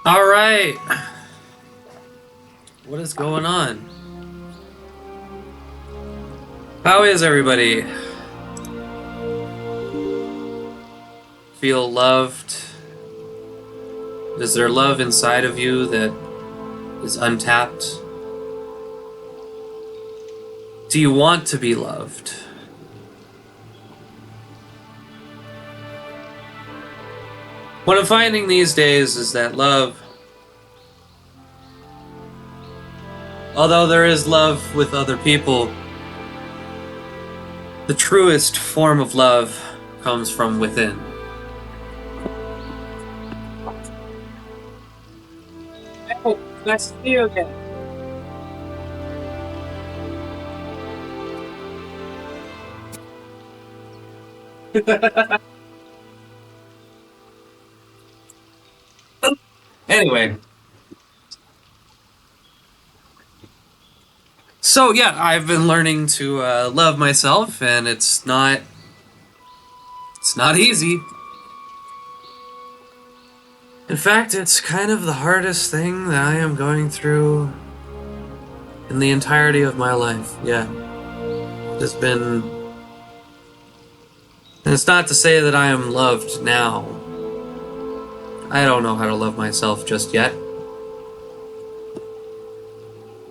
All right. What is going on? How is everybody? Feel loved? Is there love inside of you that is untapped? Do you want to be loved? What I'm finding these days is that love, although there is love with other people, the truest form of love comes from within. Hey, nice to see you again. Anyway. So yeah, I've been learning to love myself, and it's not easy. In fact, it's kind of the hardest thing that I am going through in the entirety of my life. Yeah. It's been... And it's not to say that I am loved now. I don't know how to love myself just yet.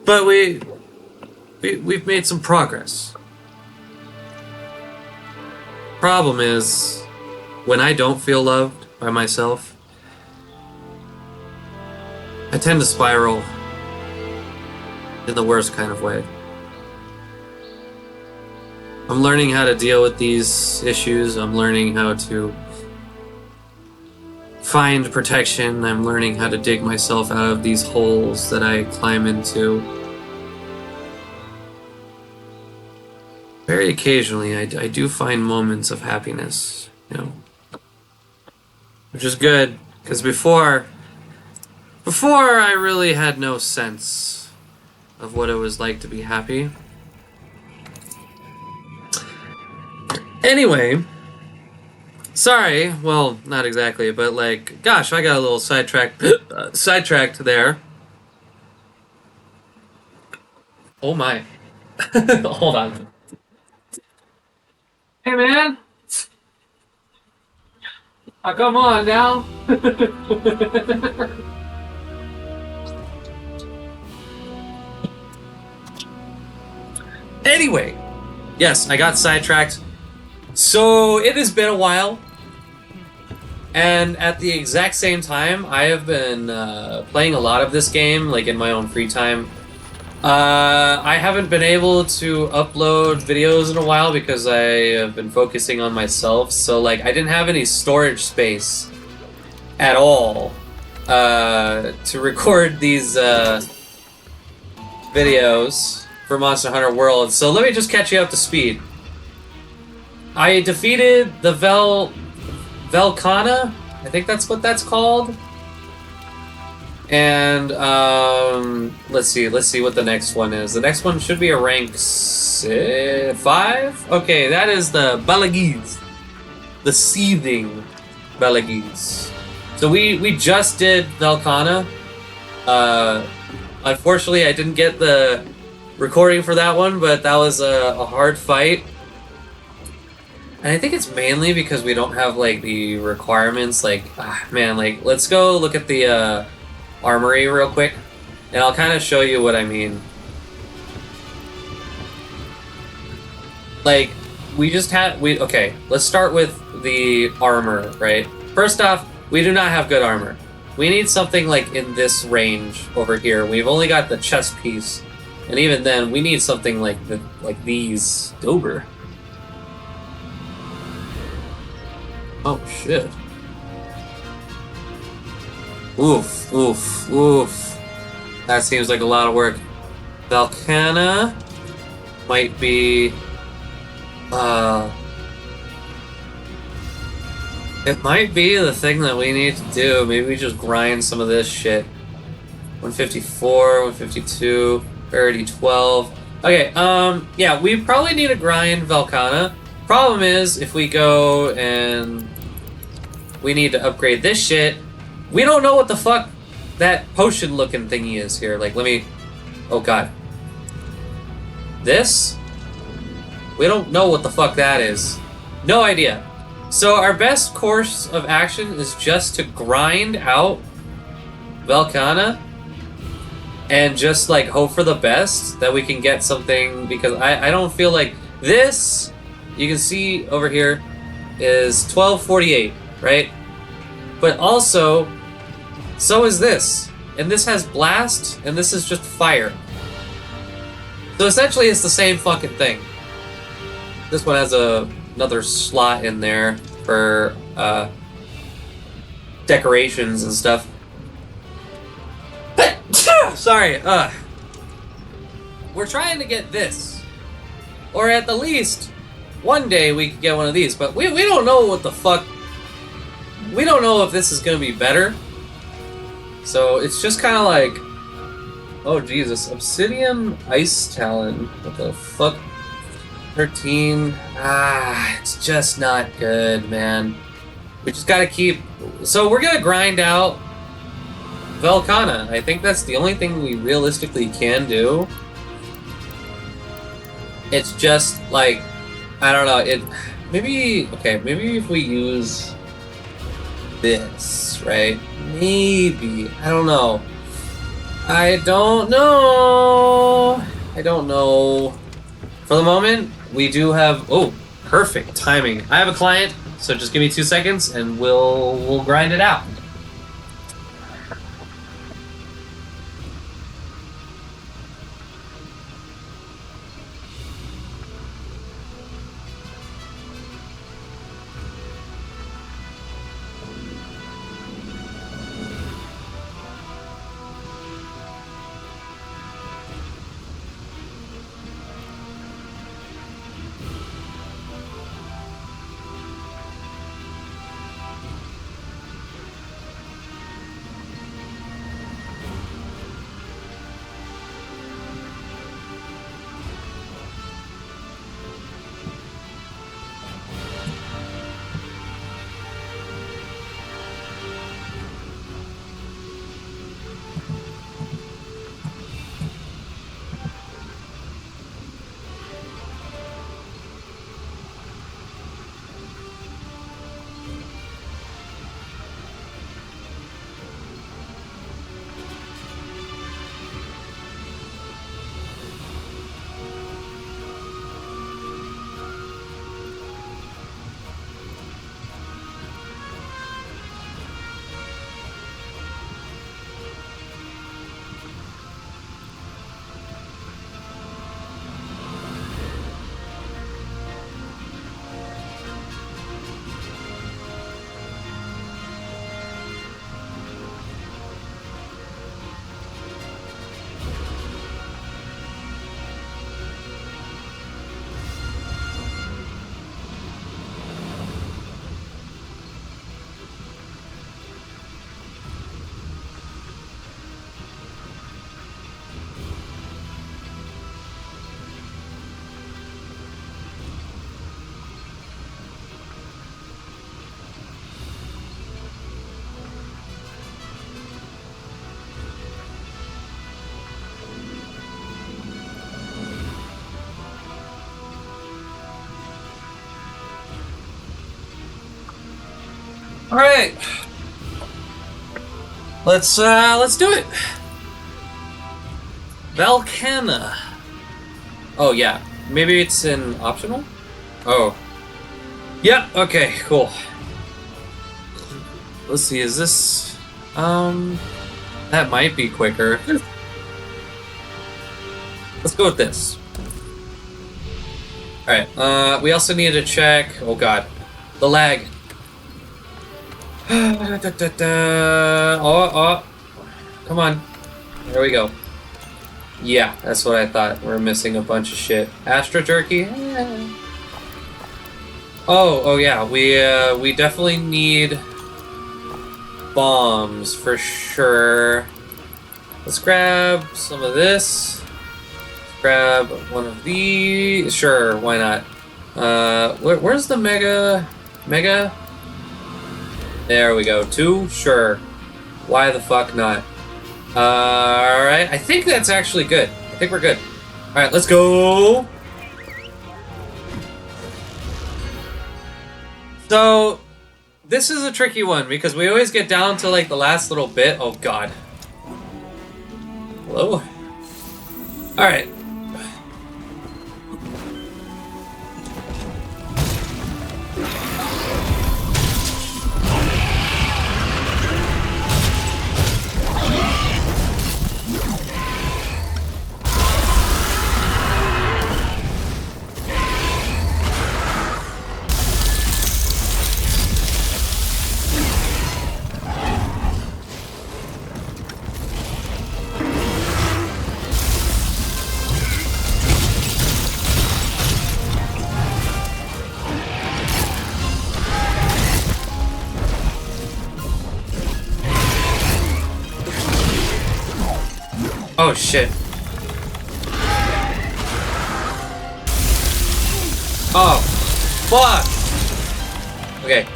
But we've made some progress. Problem is, when I don't feel loved by myself, I tend to spiral in the worst kind of way. I'm learning how to deal with these issues. I'm learning how to find protection. I'm learning how to dig myself out of these holes that I climb into. Very occasionally, I do find moments of happiness, you know, which is good, because before I really had no sense of what it was like to be happy. Anyway, sorry, well, not exactly, but like, gosh, I got a little sidetracked there. Oh my. Hold on. Hey, man. Oh, come on now. Anyway, yes, I got sidetracked. So it has been a while, and at the exact same time, I have been playing a lot of this game, like in my own free time. I haven't been able to upload videos in a while because I have been focusing on myself, so like I didn't have any storage space at all to record these videos for Monster Hunter World. So let me just catch you up to speed. I defeated the Velkhana, I think that's what that's called. And let's see what the next one is. The next one should be a rank 5. Okay, that is the Balaghese, the seething Balaghese. So we just did Velkhana. Unfortunately, I didn't get the recording for that one, but that was a hard fight. And I think it's mainly because we don't have like the requirements. Like, man, like let's go look at the armory real quick, and I'll kind of show you what I mean. Like, okay, let's start with the armor, right? First off, we do not have good armor. We need something like in this range over here. We've only got the chest piece, and even then, we need something like these. Dober. Oh shit. Oof, oof, oof. That seems like a lot of work. Velkhana might be... It might be the thing that we need to do. Maybe we just grind some of this shit. 154, 152, 30, 12. Okay, yeah, we probably need to grind Velkhana. Problem is, if we go and we need to upgrade this shit, we don't know what the fuck that potion looking thingy is here. Like, let me. Oh god. This? We don't know what the fuck that is. No idea. So our best course of action is just to grind out Velkhana and just like hope for the best that we can get something, because I don't feel like this, you can see over here, is 1248, right? But also, so is this. And this has blast, and this is just fire. So essentially it's the same fucking thing. This one has another slot in there for decorations and stuff. Sorry, we're trying to get this. Or at the least, one day we could get one of these, but we don't know what the fuck. We don't know if this is gonna be better. So it's just kind of like, oh Jesus, Obsidian Ice Talon. What the fuck? 13. It's just not good, man. We just gotta keep. So we're gonna grind out Velkhana. I think that's the only thing we realistically can do. It's just like, I don't know. Maybe if we use this, right? Maybe. I don't know. I don't know. For the moment, we do have. Oh, perfect timing. I have a client, so just give me 2 seconds, and we'll grind it out. All right, let's do it. Velkhana. Oh yeah, maybe it's an optional. Oh, yeah. Okay, cool. Let's see. Is this that might be quicker. Let's go with this. All right. We also need to check. Oh god, the lag. Oh, come on. There we go. Yeah, that's what I thought. We're missing a bunch of shit. Astra Jerky? Oh yeah. We definitely need bombs for sure. Let's grab some of this. Let's grab one of these. Sure, why not? Where's the mega? There we go. 2? Sure. Why the fuck not? Alright, I think that's actually good. I think we're good. Alright, let's go! So, this is a tricky one because we always get down to like the last little bit. Oh god. Hello? Alright. Oh shit. Oh, fuck! Okay.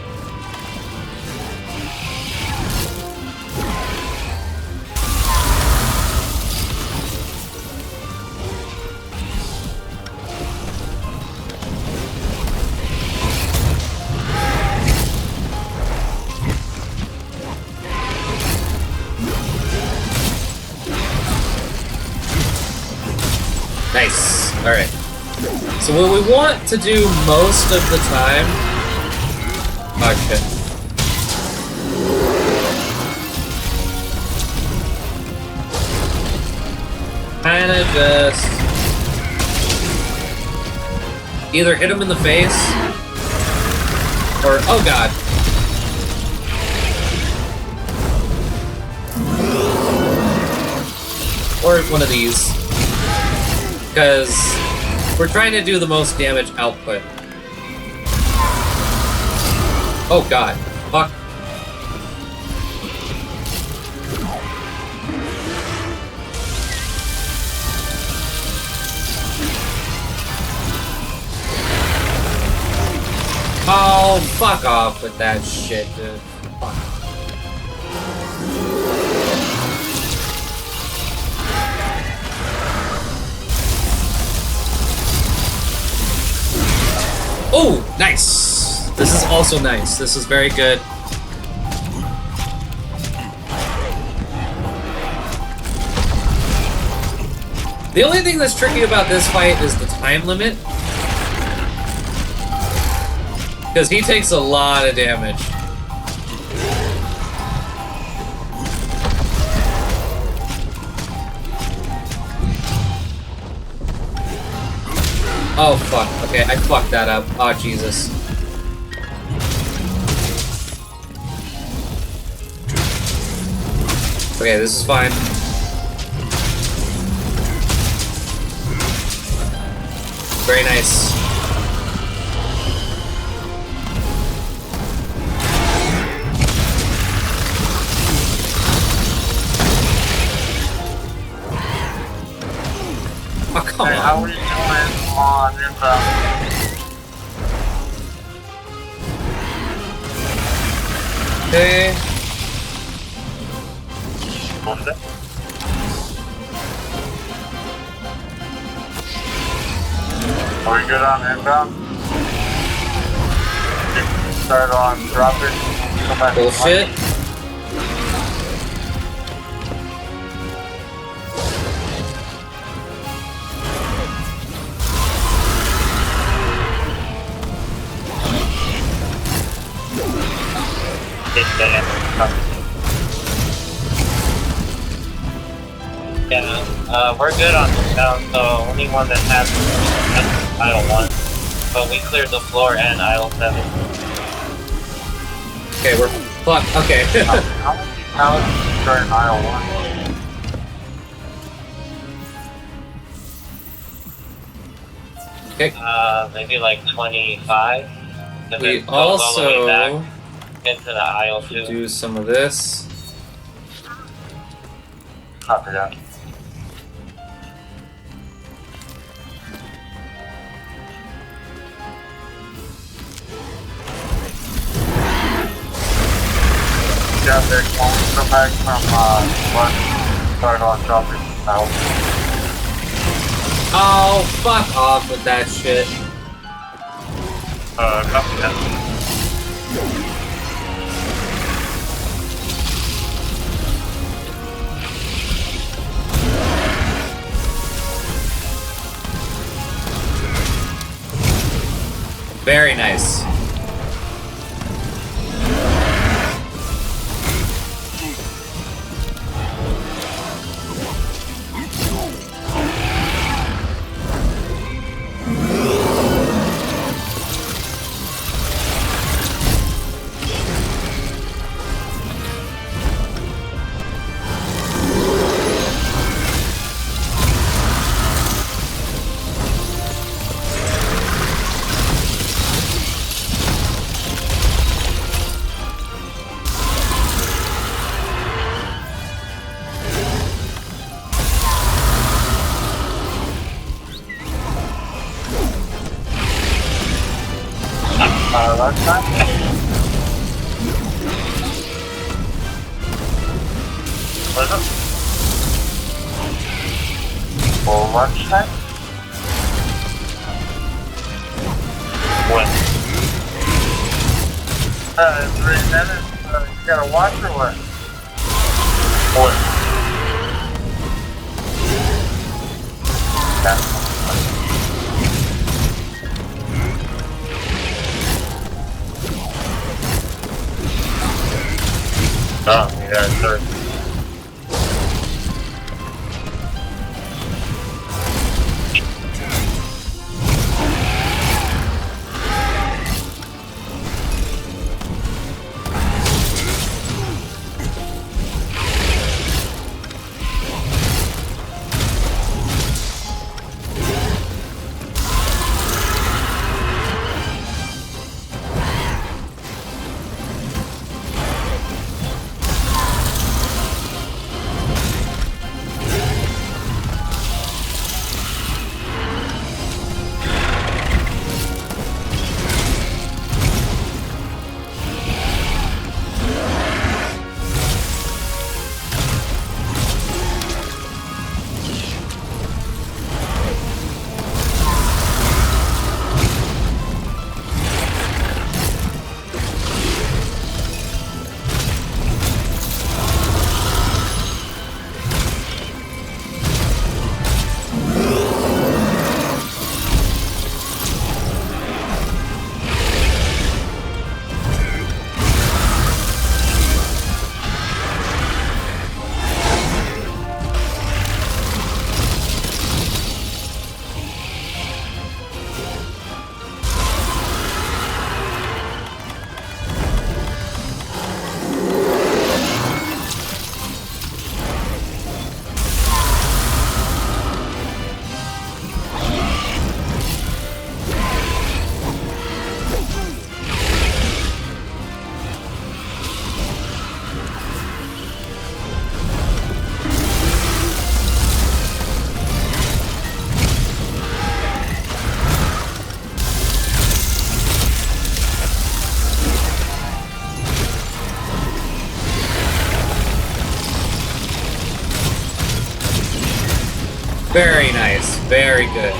Nice. Alright. So what we want to do most of the time... Oh shit. Kinda just... either hit him in the face... or... oh god. Or one of these. Because we're trying to do the most damage output. Oh god. Fuck. Oh, fuck off with that shit, dude. Fuck. Oh, nice! This is also nice. This is very good. The only thing that's tricky about this fight is the time limit. Because he takes a lot of damage. Oh, fuck. Okay, I fucked that up. Oh, Jesus. Okay, this is fine. Very nice. Oh, come on. How are you doing on inbound? Okay. Are we good on inbound? Start on dropping. Come back. Bullshit. Yeah, we're good on this now, so only one that has that's aisle 1. But we cleared the floor and aisle 7. Okay, we're fucked. Okay. How many pallets start in aisle 1? Okay. Maybe like 25. And We then goes all the way also back into the aisle 2. do some of this. Copy that. Yeah, they're going to come back from one. start on dropping out. Oh, fuck off with that shit. Copy that. Very nice. Lunchtime? What is it? For lunchtime? What? 3 minutes. You gotta watch or what? What? Oh, yeah, sure. Very nice. Very good.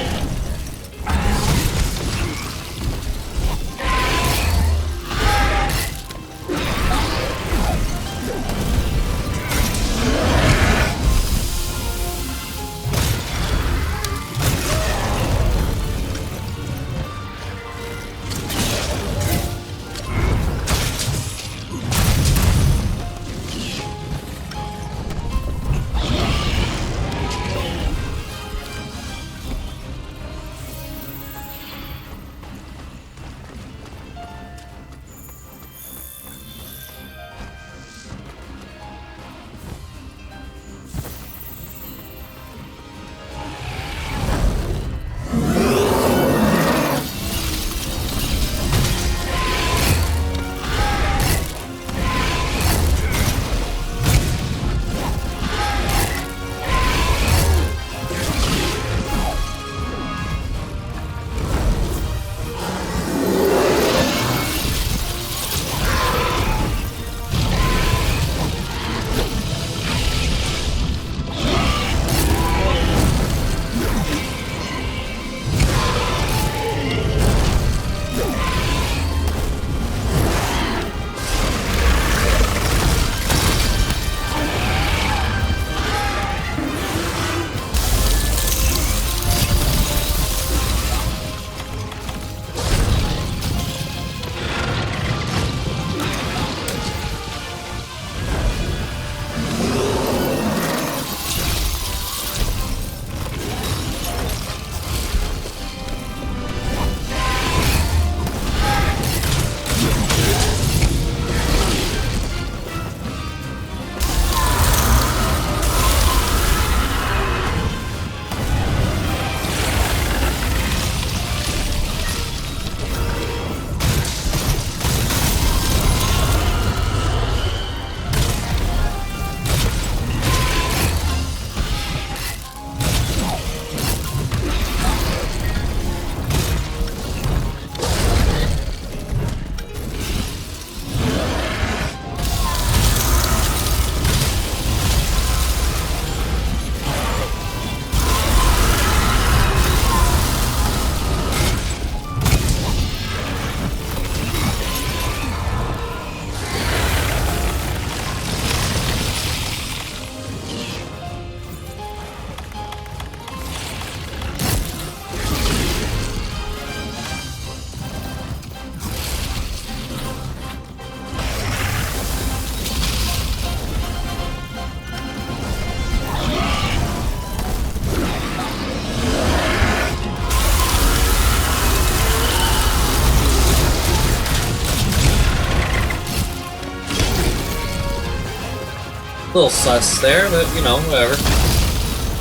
little sus there, but you know, whatever.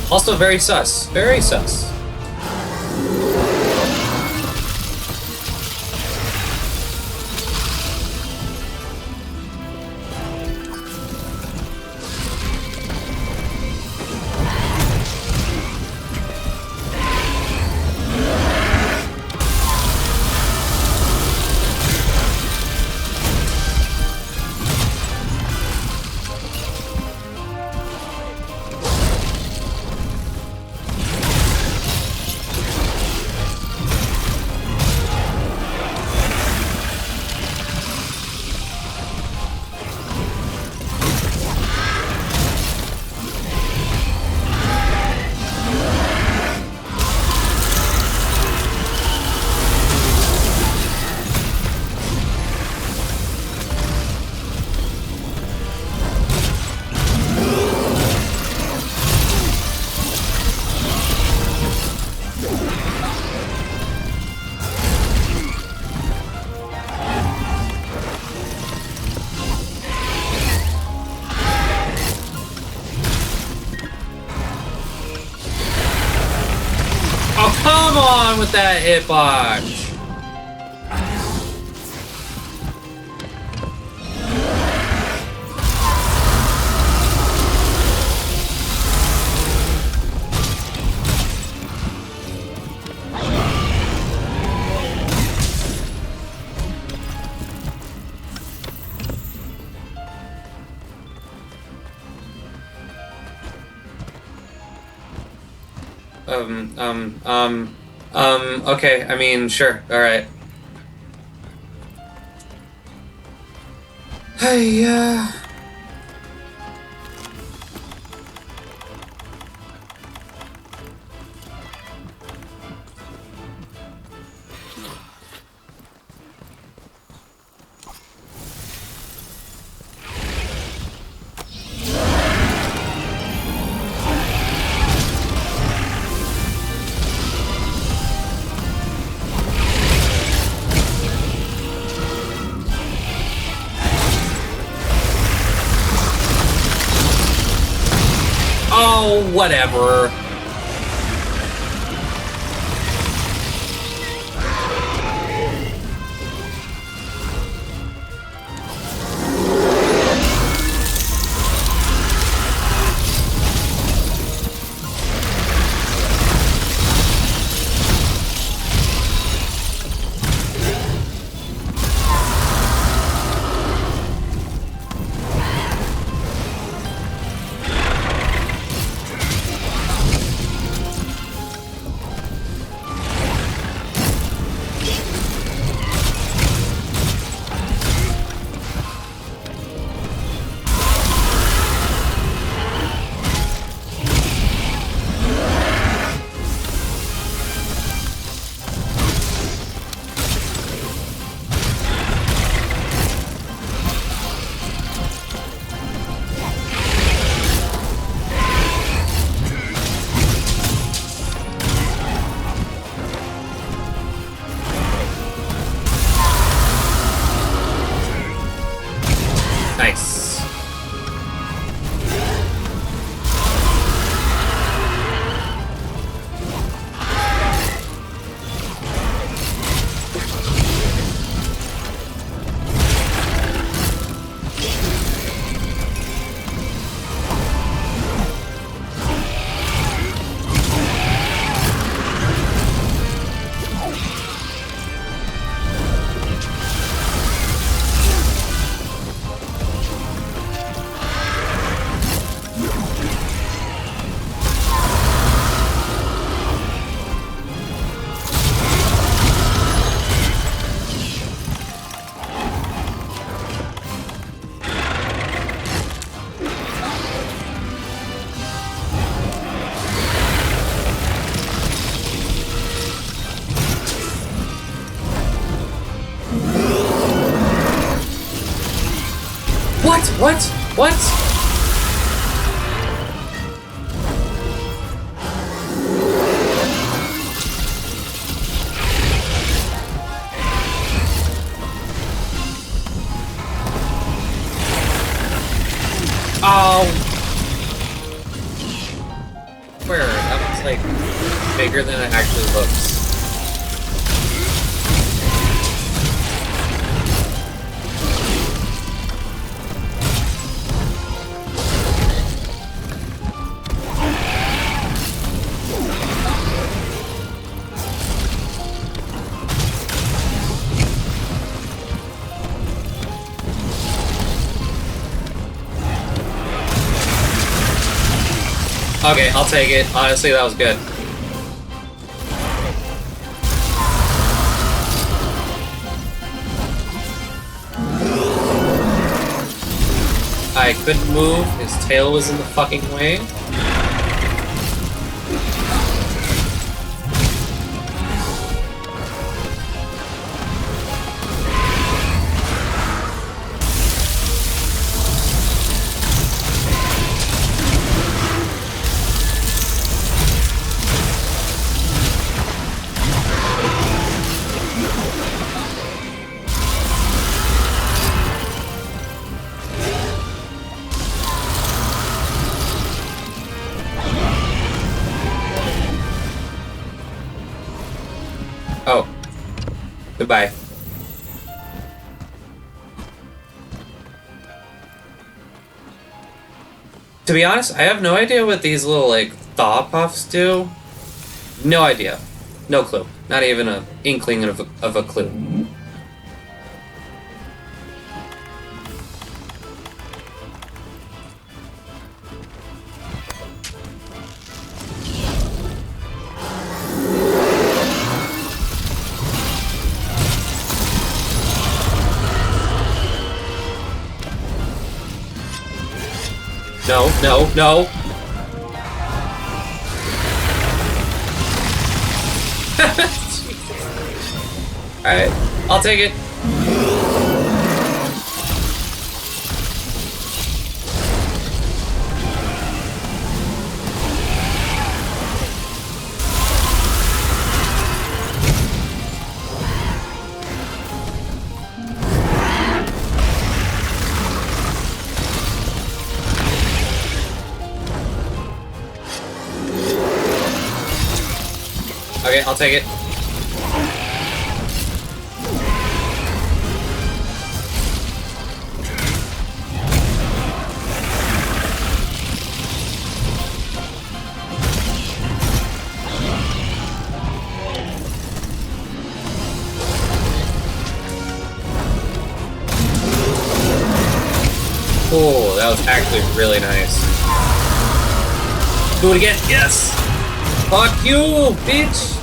Also very sus. Very sus. Oh, come on with that hitbox! Okay, I mean, sure, alright. Hey, oh, whatever. Nice. What? What? Oh. swear, that one's like bigger than it actually looks. Okay, I'll take it. Honestly, that was good. I couldn't move. His tail was in the fucking way. Oh. Goodbye. To be honest, I have no idea what these little, like, thaw puffs do. No idea. No clue. Not even an inkling of a clue. No, no, no! Alright, I'll take it. Okay, I'll take it. Oh, that was actually really nice. Do it again. Yes! Fuck you, bitch!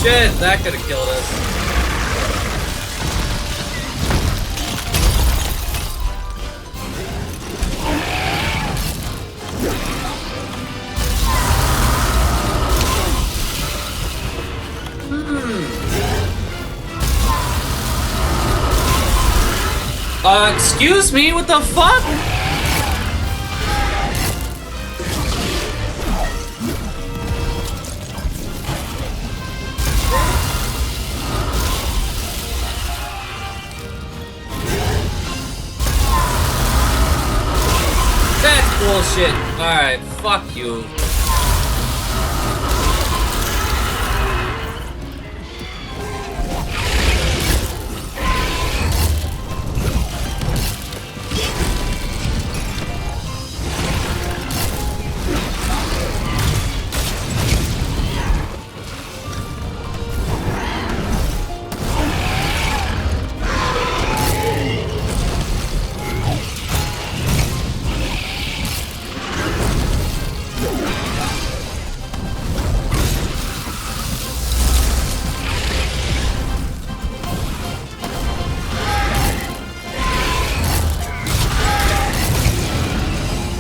Shit, that could have killed us. Excuse me, what the fuck? Bullshit. Alright, fuck you.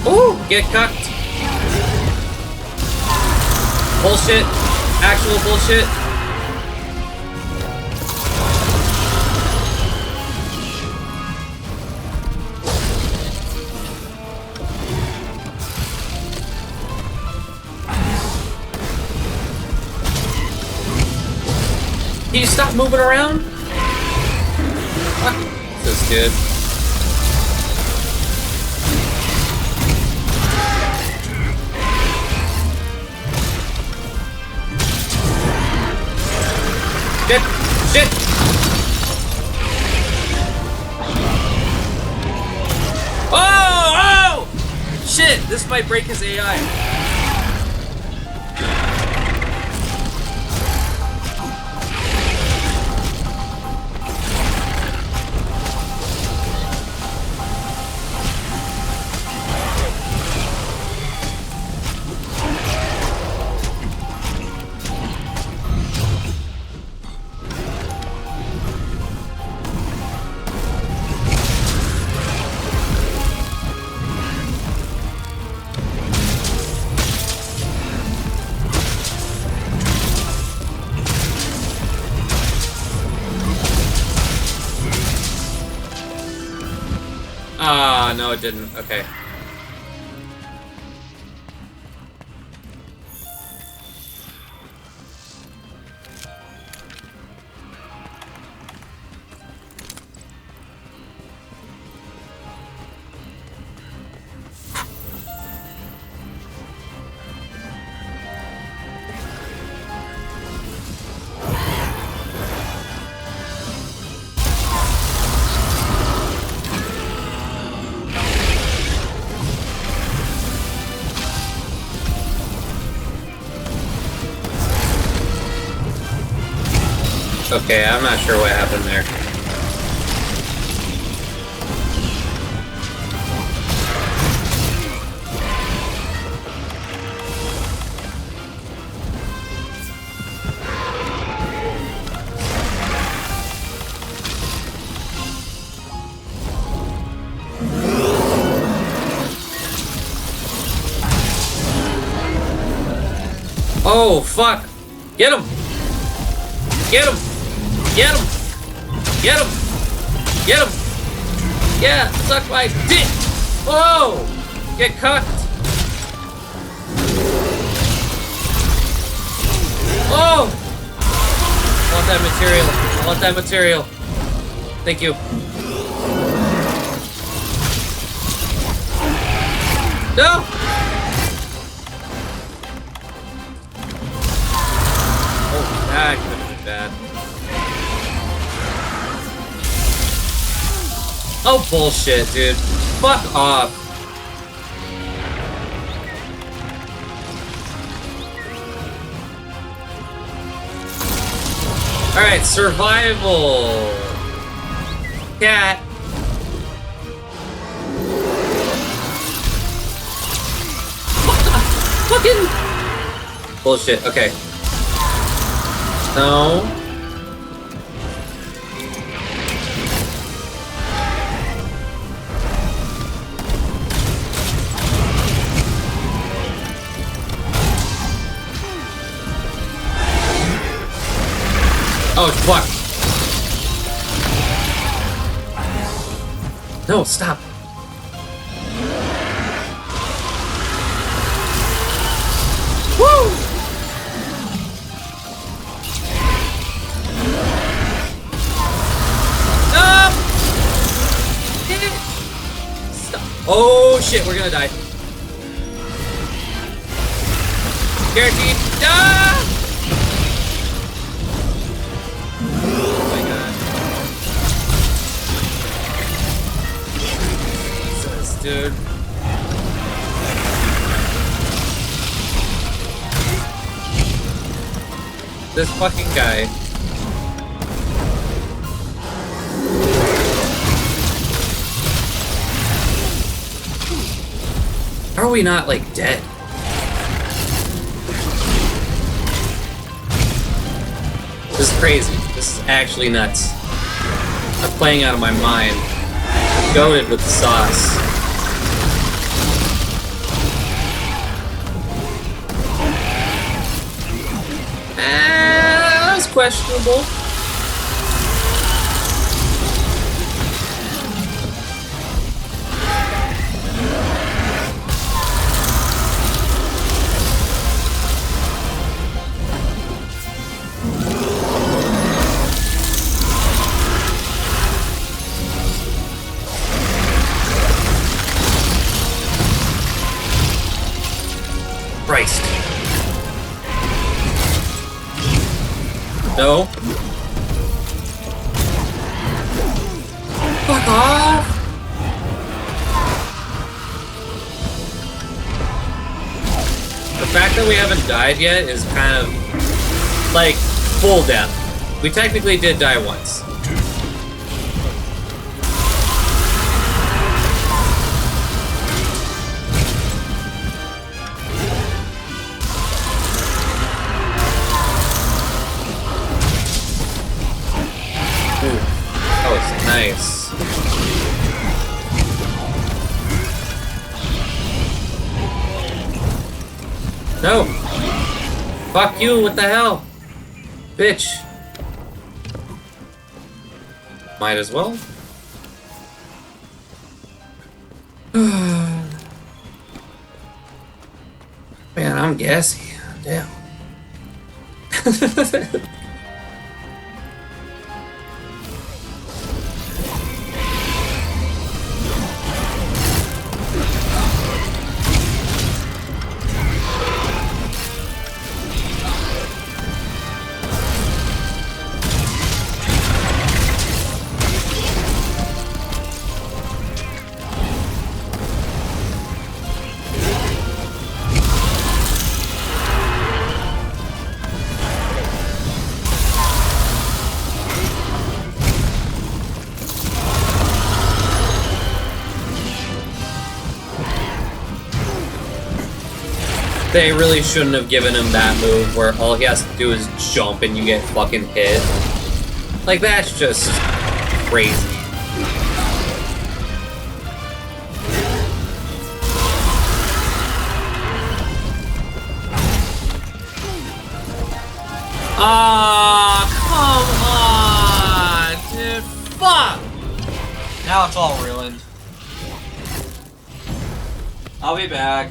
Ooh, get cucked. Bullshit. Actual bullshit. Can you stop moving around? Fuck. This is good. Shit! Shit! Oh! Oh! Shit! This might break his AI. Ah, no it didn't. Okay. Okay, I'm not sure what happened there. Oh, fuck! Get him! Get him! Get him! Get him! Get him! Yeah, suck my dick! Whoa! Get cucked! Oh! I want that material. I want that material. Thank you. No! Oh, that could have been bad. Oh, bullshit, dude. Fuck off. Alright, survival. Cat. Fucking bullshit. Okay. No. Oh, fuck. No, stop. Woo! Stop! Stop. Oh, shit, we're gonna die. Guaranteed. Ah! Dude. This fucking guy. How are we not, like, dead? This is crazy. This is actually nuts. I'm playing out of my mind. I'm goated with the sauce. questionable. Christ. No. Fuck off. The fact that we haven't died yet is kind of like full death. We technically did die once. That was nice. No! Fuck you, what the hell? Bitch. Might as well. Man, I'm gassy. Damn. They really shouldn't have given him that move where all he has to do is jump and you get fucking hit. Like, that's just crazy. Ah, come on, dude. Fuck! Now it's all ruined. I'll be back.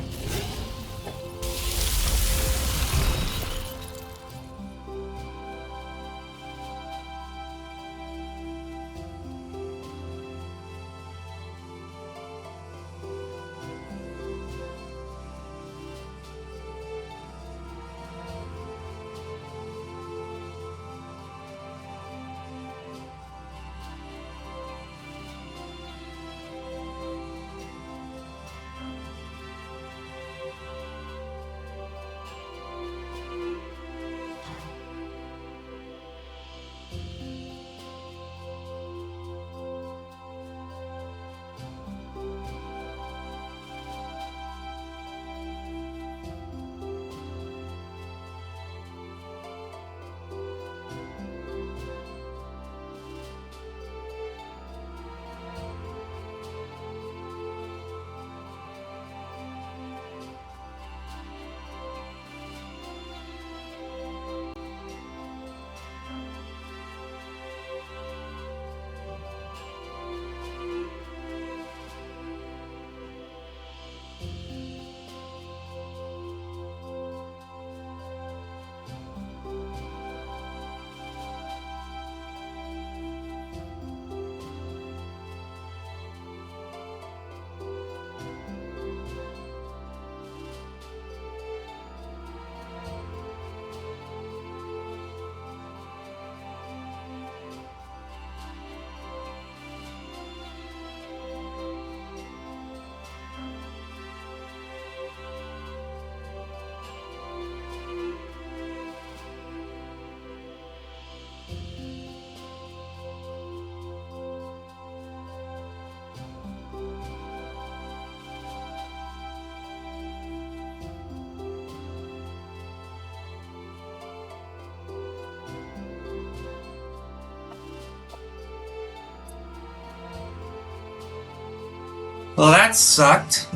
Well, that sucked.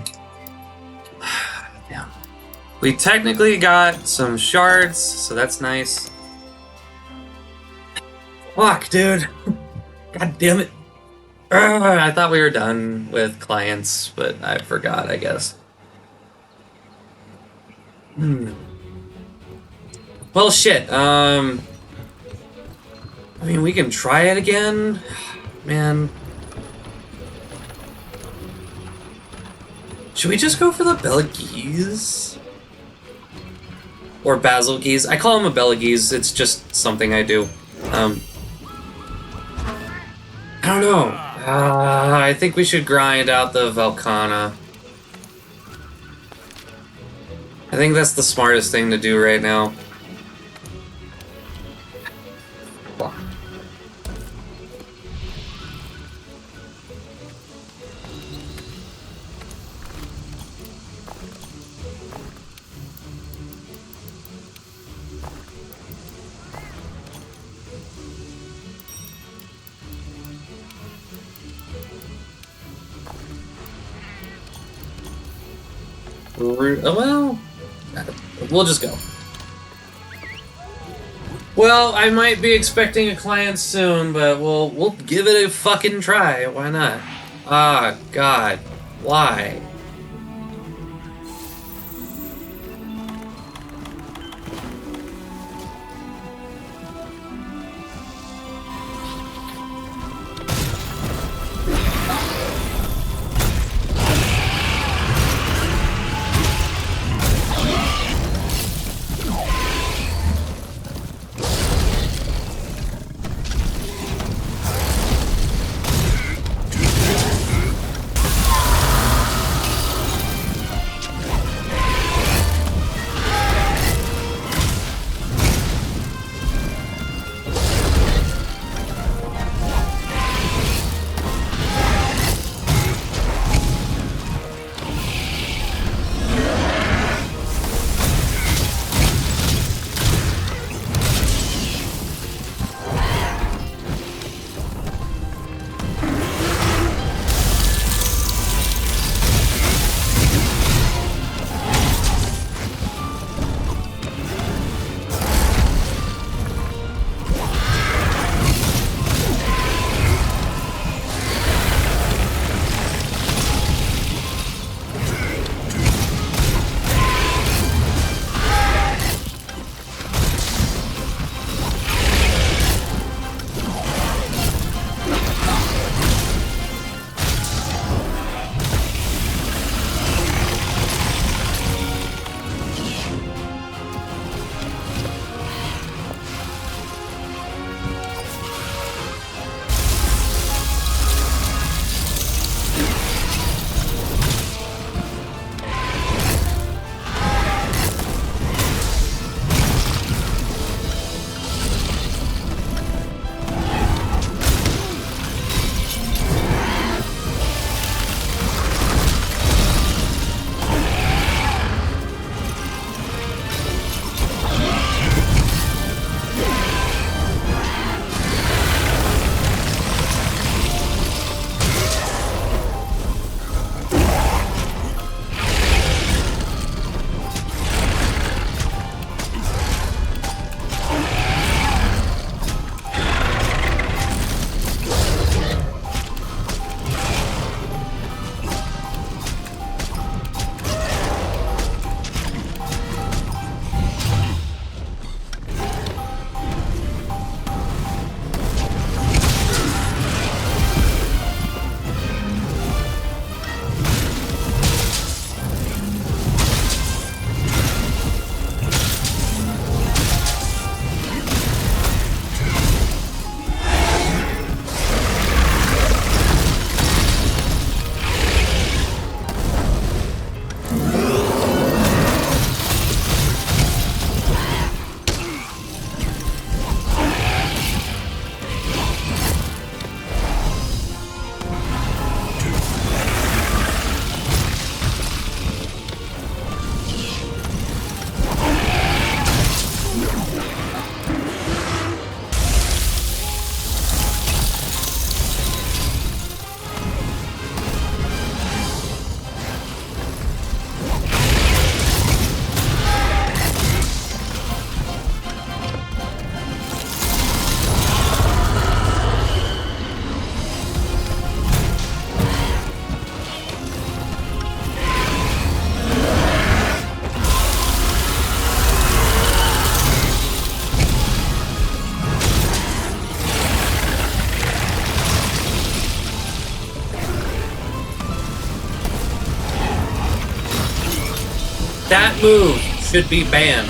Damn. We technically got some shards, so that's nice. Fuck, dude. God damn it. Ugh, I thought we were done with clients, but I forgot, I guess. Well, shit. I mean, we can try it again. Man. Should we just go for the Belgies? Or Basil Geese? I call them a Belgies. It's just something I do. I don't know. I think we should grind out the Velkhana. I think that's the smartest thing to do right now. Well, we'll just go. Well, I might be expecting a client soon, but we'll give it a fucking try. Why not? Ah, God, why? That move should be banned.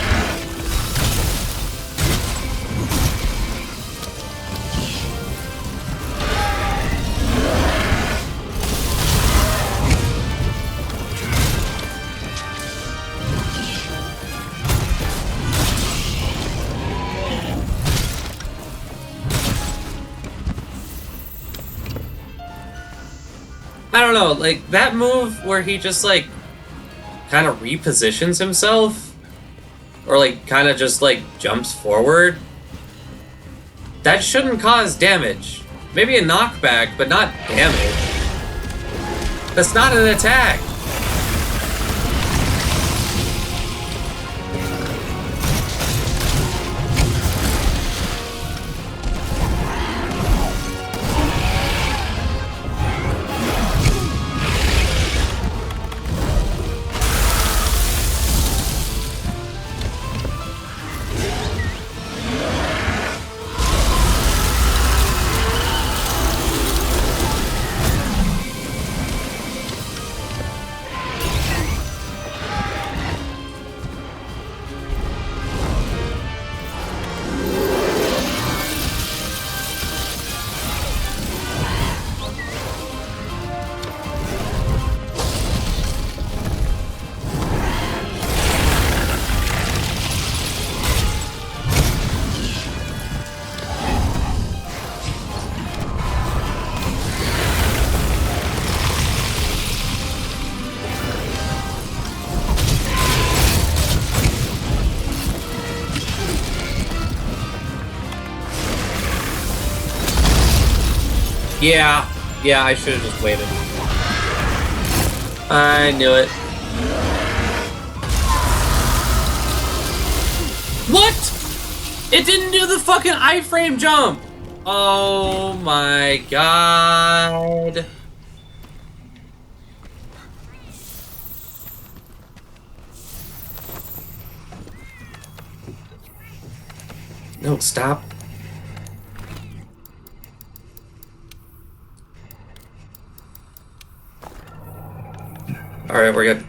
I don't know, like, that move where he just, like, kind of repositions himself, or, like, kind of just, like, jumps forward, that shouldn't cause damage. Maybe a knockback, but not damage. That's not an attack. Yeah, I should have just waited. I knew it. What? It didn't do the fucking iframe jump! Oh my god. No, stop. Alright, we're good.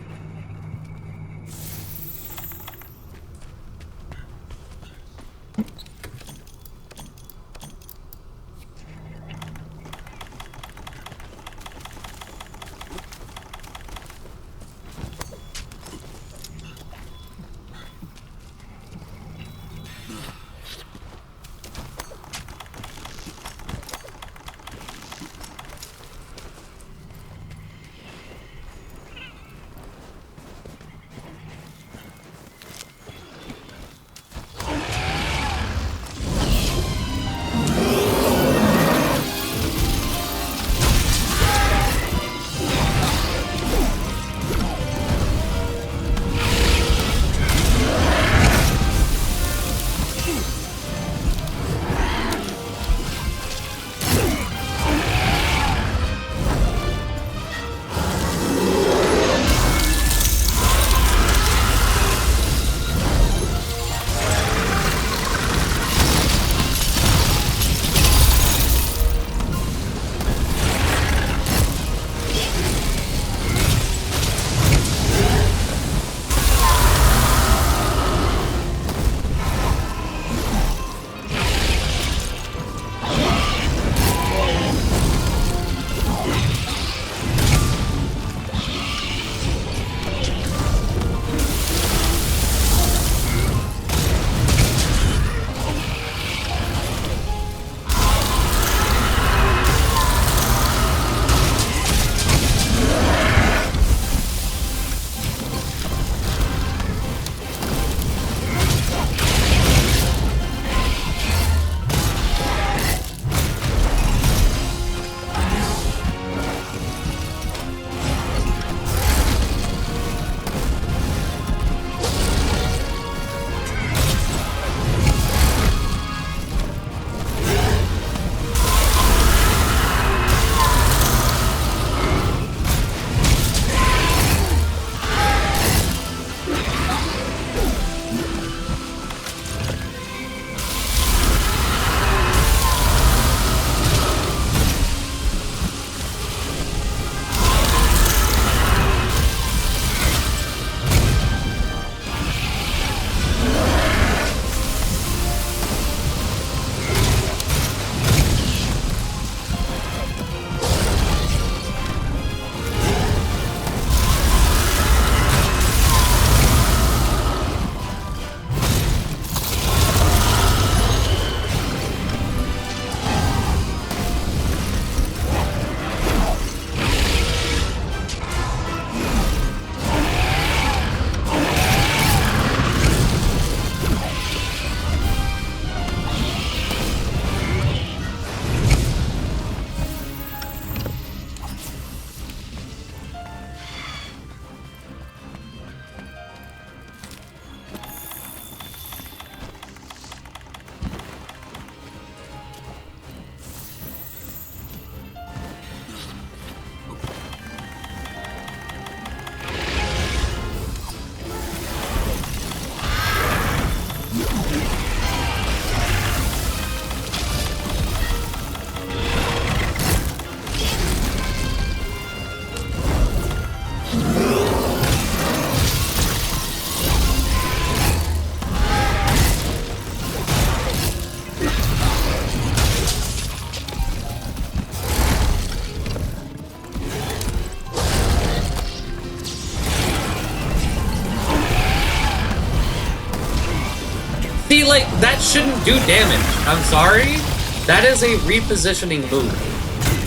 See, like, that shouldn't do damage. I'm sorry. That is a repositioning move.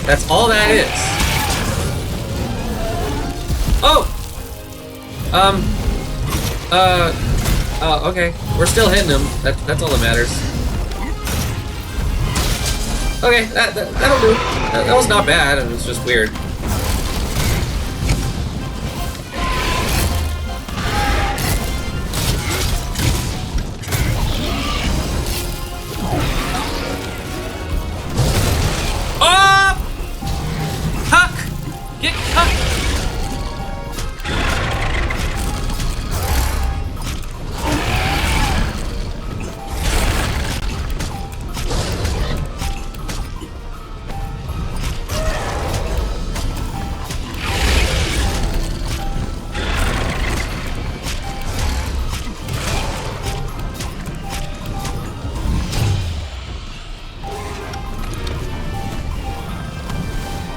That's all that is. Oh! Okay. We're still hitting him. That's all that matters. Okay, that'll do. That was not bad, it was just weird.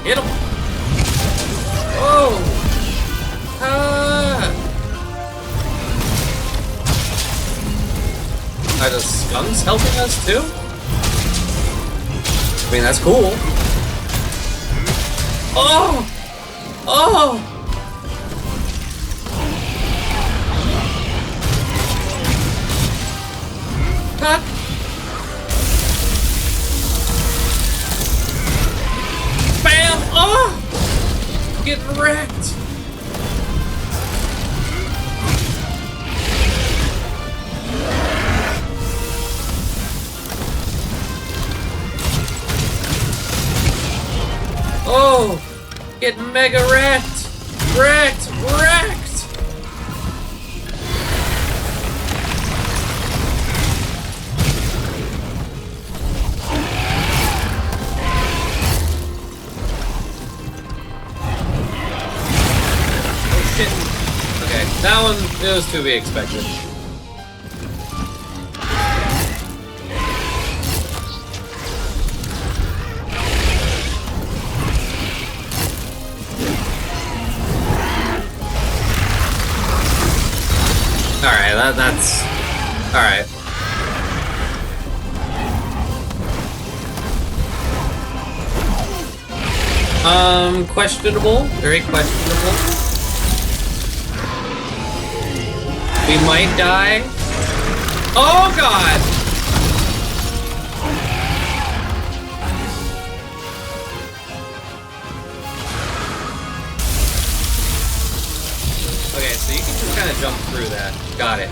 Hit him! Oh! Are the skunks helping us too? I mean, that's cool. Oh! Oh! Huh? Bam! Oh! Getting wrecked! Oh! Getting mega wrecked! Wrecked! Wrecked! Okay, that one, it was to be expected. Alright, that's... Alright. Questionable. Very questionable. We might die. Oh god! Okay, so you can just kind of jump through that. Got it.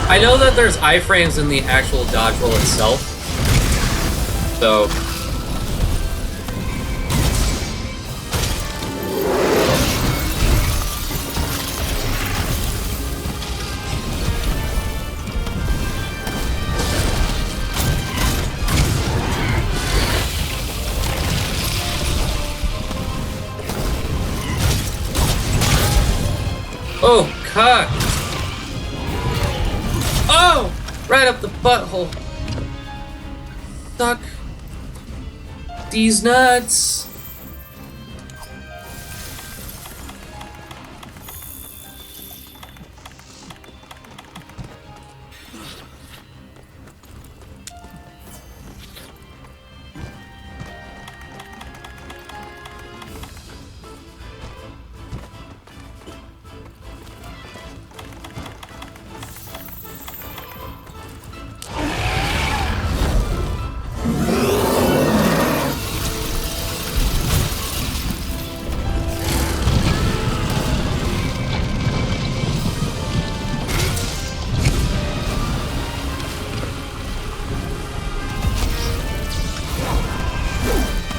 I know that there's iframes in the actual dodge roll itself. So... Oh, cut! Oh! Right up the butthole. Suck these nuts.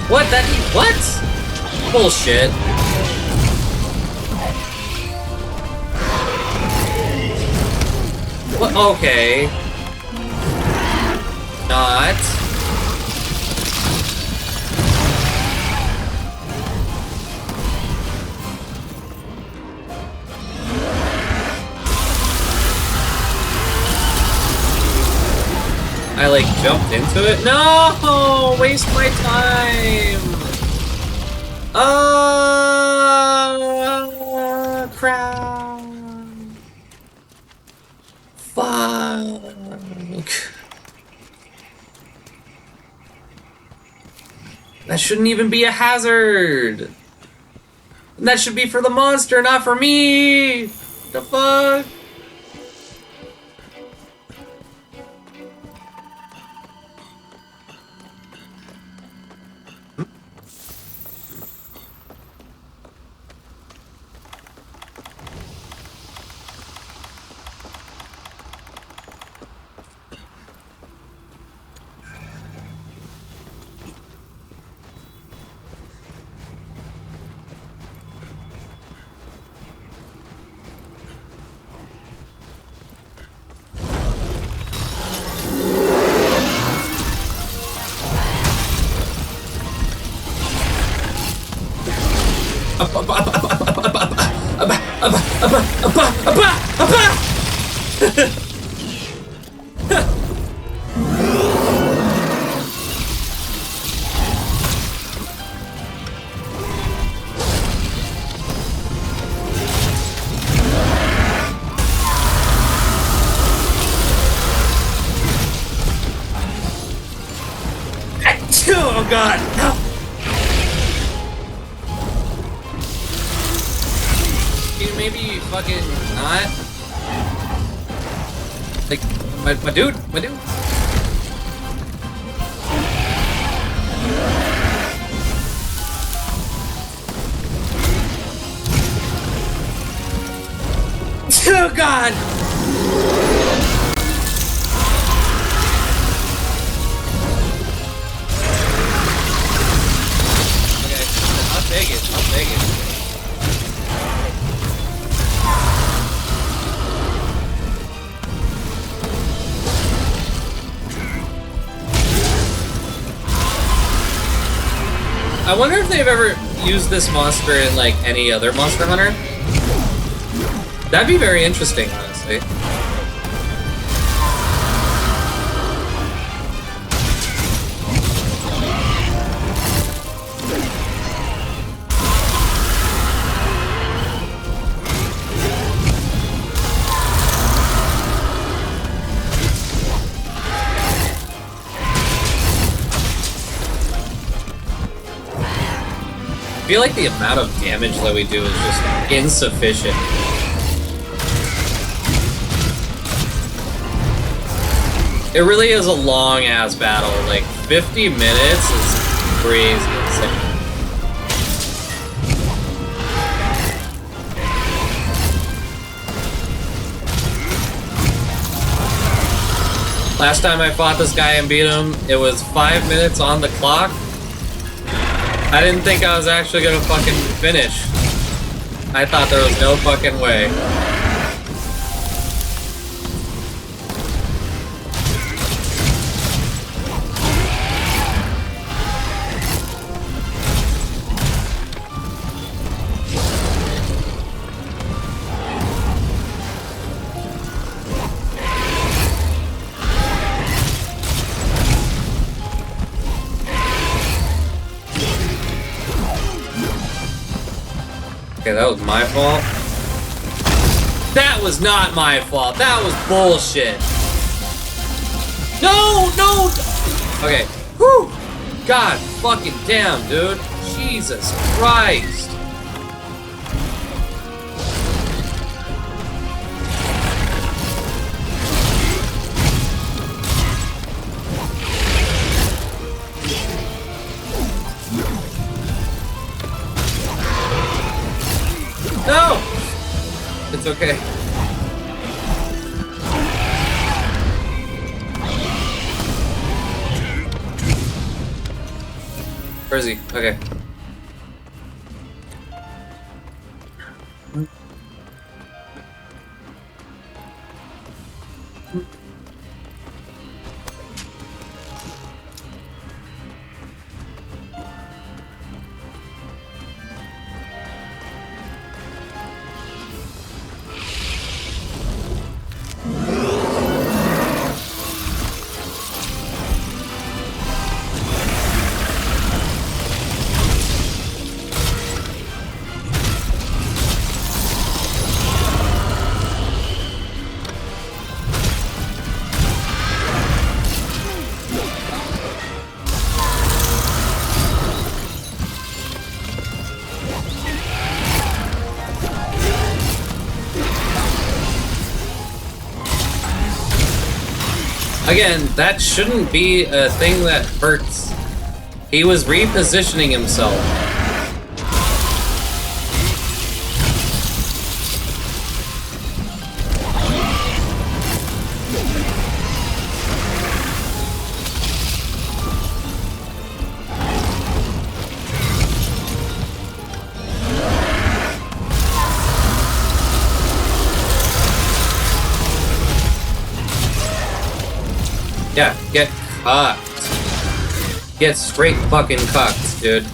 What? That? What? Bullshit. What? Okay. Not. I like jumped into it. No! Waste my time! Crap. Fuck. That shouldn't even be a hazard. That should be for the monster, not for me. The fuck? Oh god! No. Can you maybe fucking not? Like, my dude, my dude. Oh god! I'll take it. I'll take it. I wonder if they've ever used this monster in like any other Monster Hunter. That'd be very interesting, honestly. I feel like the amount of damage that we do is just insufficient. It really is a long-ass battle. Like, 50 minutes is crazy insane. Last time I fought this guy and beat him, it was 5 minutes on the clock. I didn't think I was actually gonna fucking finish. I thought there was no fucking way. Okay, that was my fault. That was not my fault. That was bullshit. No, no. Okay. Whew. God fucking damn, dude. Jesus Christ. No! It's okay. Where is he? Okay. Again, that shouldn't be a thing that hurts. He was repositioning himself. Yeah, get cucked. Get straight fucking cucked, dude.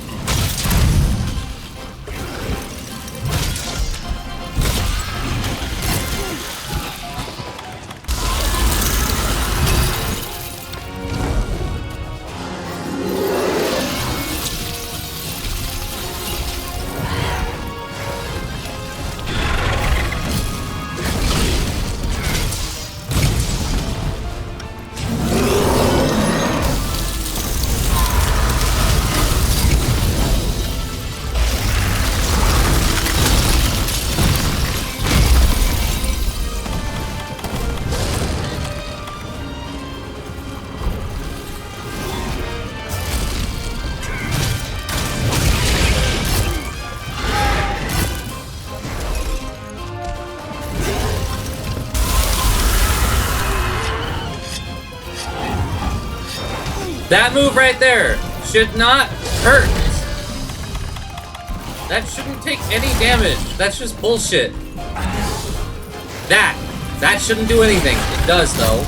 That move right there should not hurt. That shouldn't take any damage. That's just bullshit. That shouldn't do anything. It does, though.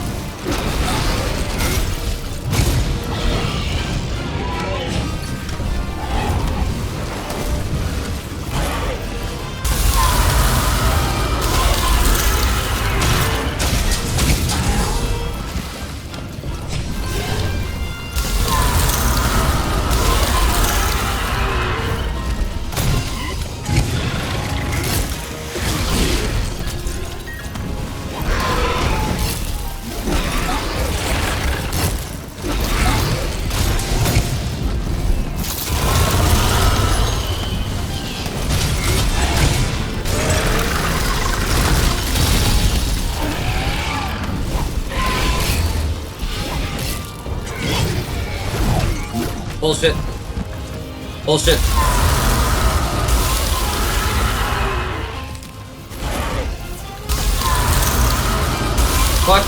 Bullshit. Bullshit. Fuck.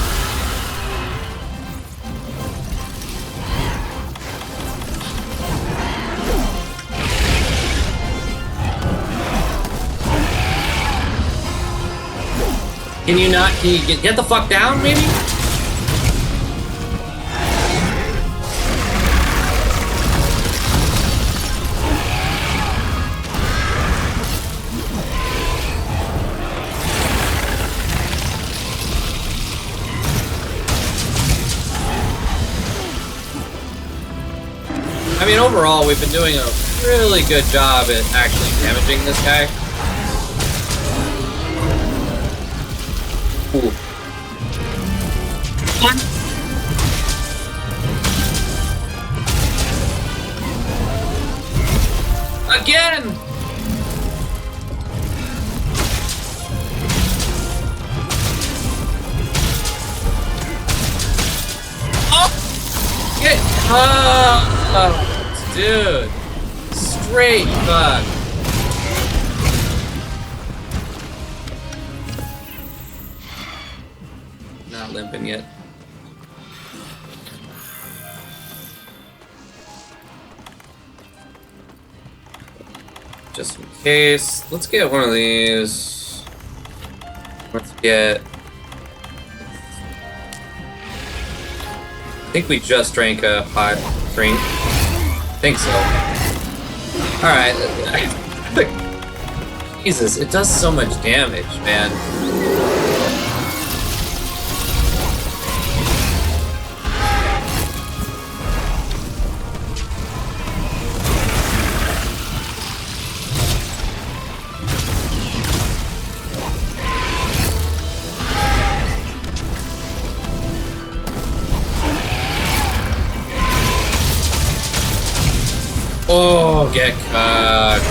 Can you not? Can you get the fuck down, maybe? I mean, overall, we've been doing a really good job at actually damaging this guy. Ooh. Again! Oh! Get dude, straight fuck. Not limping yet. Just in case, let's get one of these. Let's get. I think we just drank a hot drink. I think so. Alright. Jesus, it does so much damage, man. Oh, get cocked.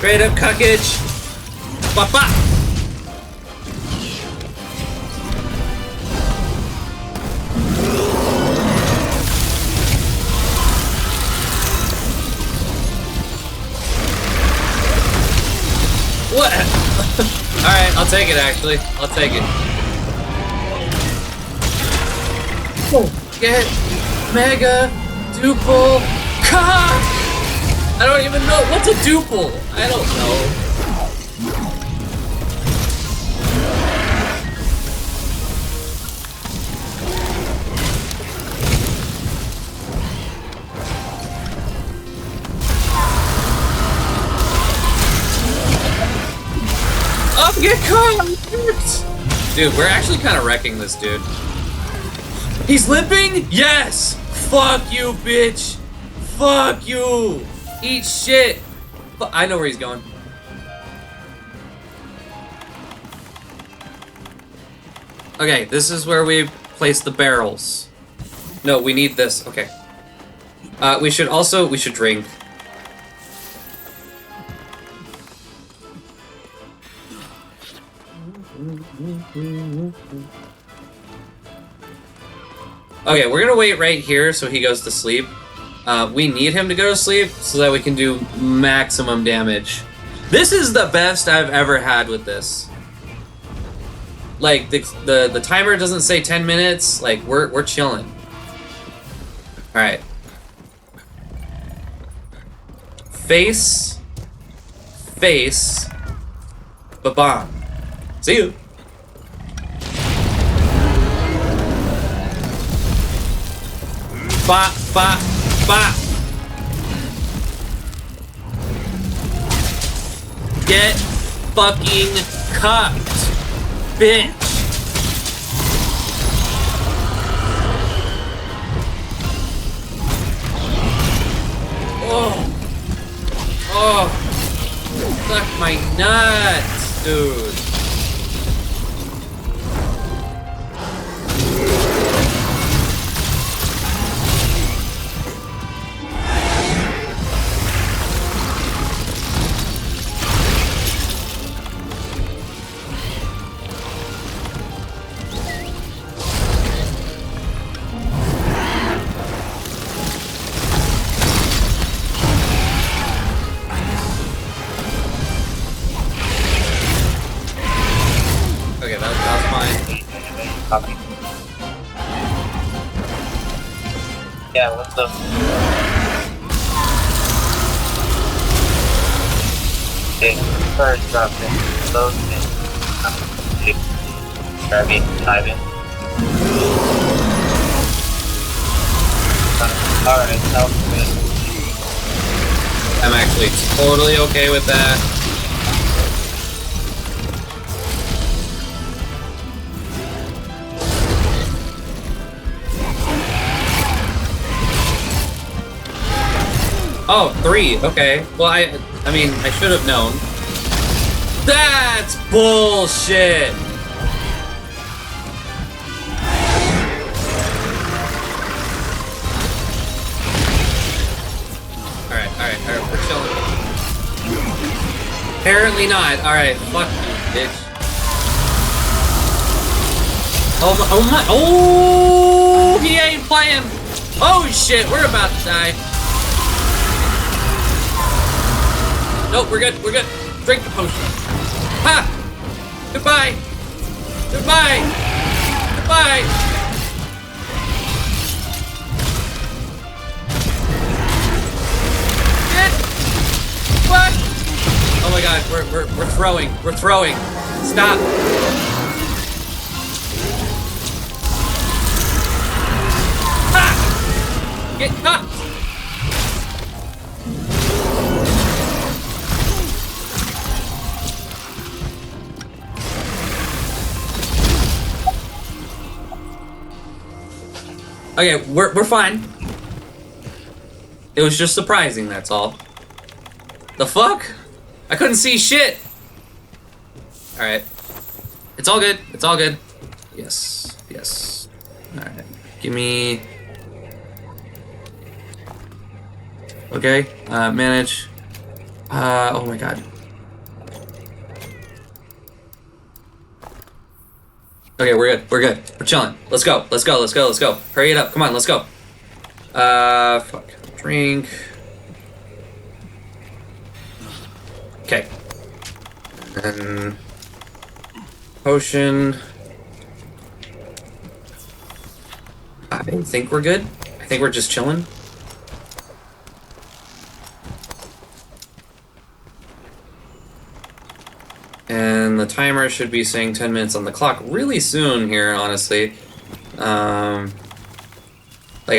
Straight up cuckage. Ba-ba! What? Alright, I'll take it actually. I'll take it. Get Mega Duple Cock! I don't even know. What's a duple? I don't know. Oh, get caught! Dude, we're actually kind of wrecking this dude. He's limping? Yes! Fuck you, bitch! Fuck you! Eat shit! I know where he's going. Okay, this is where we place the barrels. No, we need this. Okay. We should drink. Okay, we're gonna wait right here so he goes to sleep. We need him to go to sleep so that we can do maximum damage. This is the best I've ever had with this. Like, the timer doesn't say 10 minutes. Like, we're chilling. Alright. Face. Ba-bomb. See you. Ba, ba, ba. Get fucking cucked, bitch. Oh. Oh. Suck my nuts, dude. Copy. Yeah, what's up? Okay, first dropping. Those things. Grabbing, diving. Alright, sounds good. I'm actually totally okay with that. Oh, 3. Okay. Well, I mean, I should have known. That's bullshit. All right. We're chilling. Apparently not. All right. Fuck you, bitch. Oh my. Oh, he ain't playing. Oh shit, we're about to die. Nope, we're good. Drink the potion. Ha! Goodbye! Goodbye! Shit! What? Oh my god, we're throwing. We're throwing. Stop. Ha! Get caught! Okay, we're fine. It was just surprising, that's all. The fuck? I couldn't see shit! Alright. It's all good. Yes. Alright. Give me... Okay, manage. Oh my god. Okay, we're good. We're good. We're chilling. Let's go. Let's go. Let's go. Let's go. Hurry it up. Come on. Let's go. Fuck. Drink. Okay. And potion. I think we're good. I think we're just chilling. And the timer should be saying 10 minutes on the clock really soon here, honestly. Like,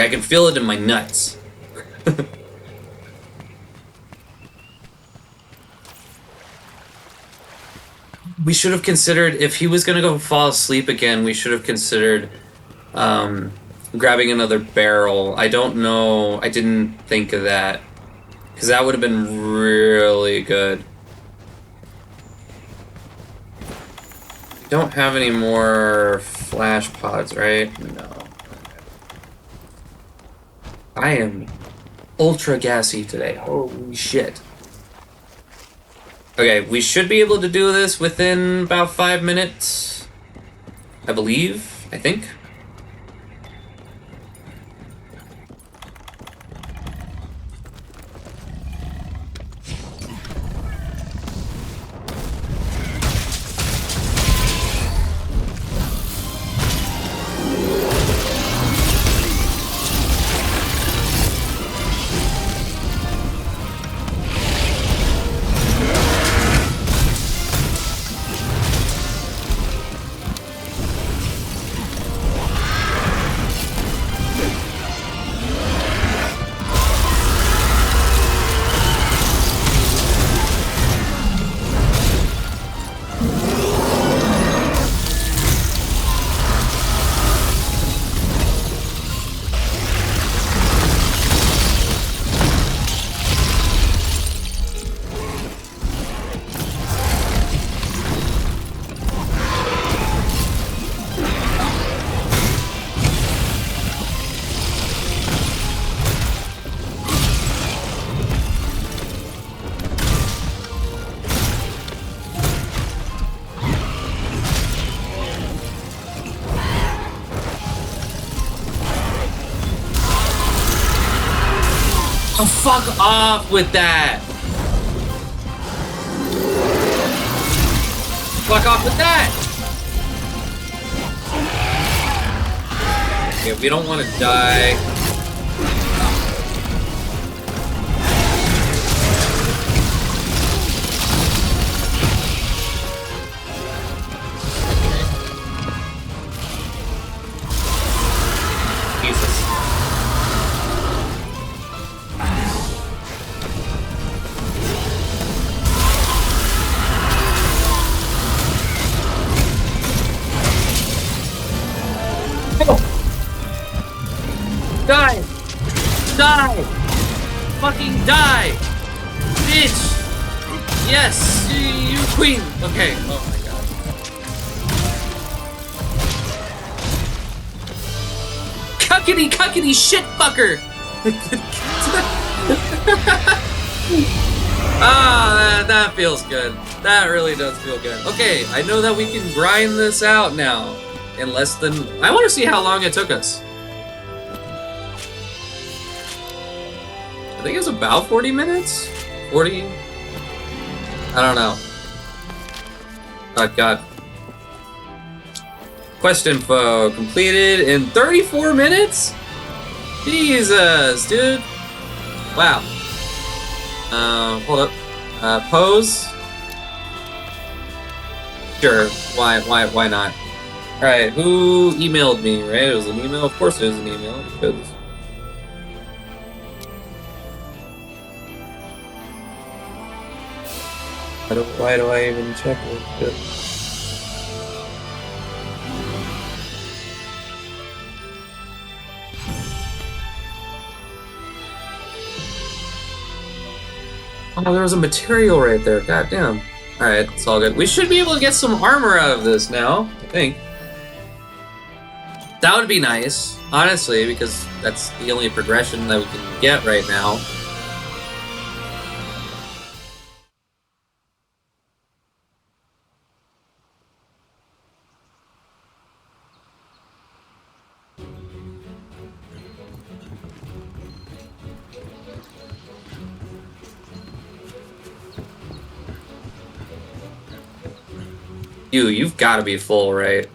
I can feel it in my nuts. We should have considered, if he was gonna go fall asleep again, we should have considered grabbing another barrel. I don't know, I didn't think of that. Because that would have been really good. Don't have any more flash pods, right? No. I am ultra gassy today. Holy shit. Okay, we should be able to do this within about 5 minutes. I believe. I think. Oh, fuck off with that! Fuck off with that! Okay, we don't want to die. Jesus. Die! Die! Fucking die! Bitch! Yes! You queen! Okay. Oh my god. Cuckity shit fucker! Ah, that feels good. That really does feel good. Okay, I know that we can grind this out now in less than... I want to see how long it took us. I think it was about 40 minutes? 40? I don't know. Oh god. Quest info completed in 34 minutes? Jesus, dude. Wow. Hold up. Pose? Sure. Why not? Alright, who emailed me, right? It was an email? Of course it was an email, because... Why do I even check it? Oh, there was a material right there. God damn. Alright, it's all good. We should be able to get some armor out of this now, I think. That would be nice, honestly, because that's the only progression that we can get right now. You've got to be full, right?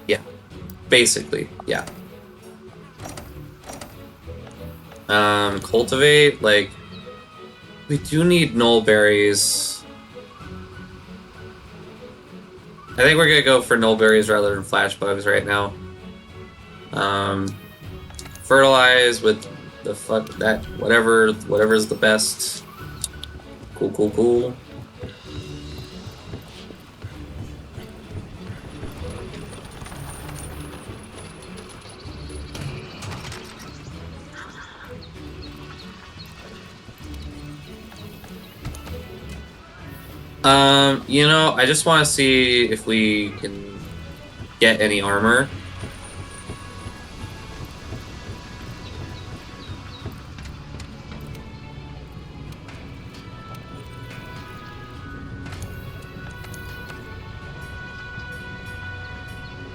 Yeah. Basically, yeah. Cultivate, like... We do need null berries. I think we're gonna go for null berries rather than flash bugs right now. Fertilize with the whatever's the best. Cool. You know, I just want to see if we can get any armor.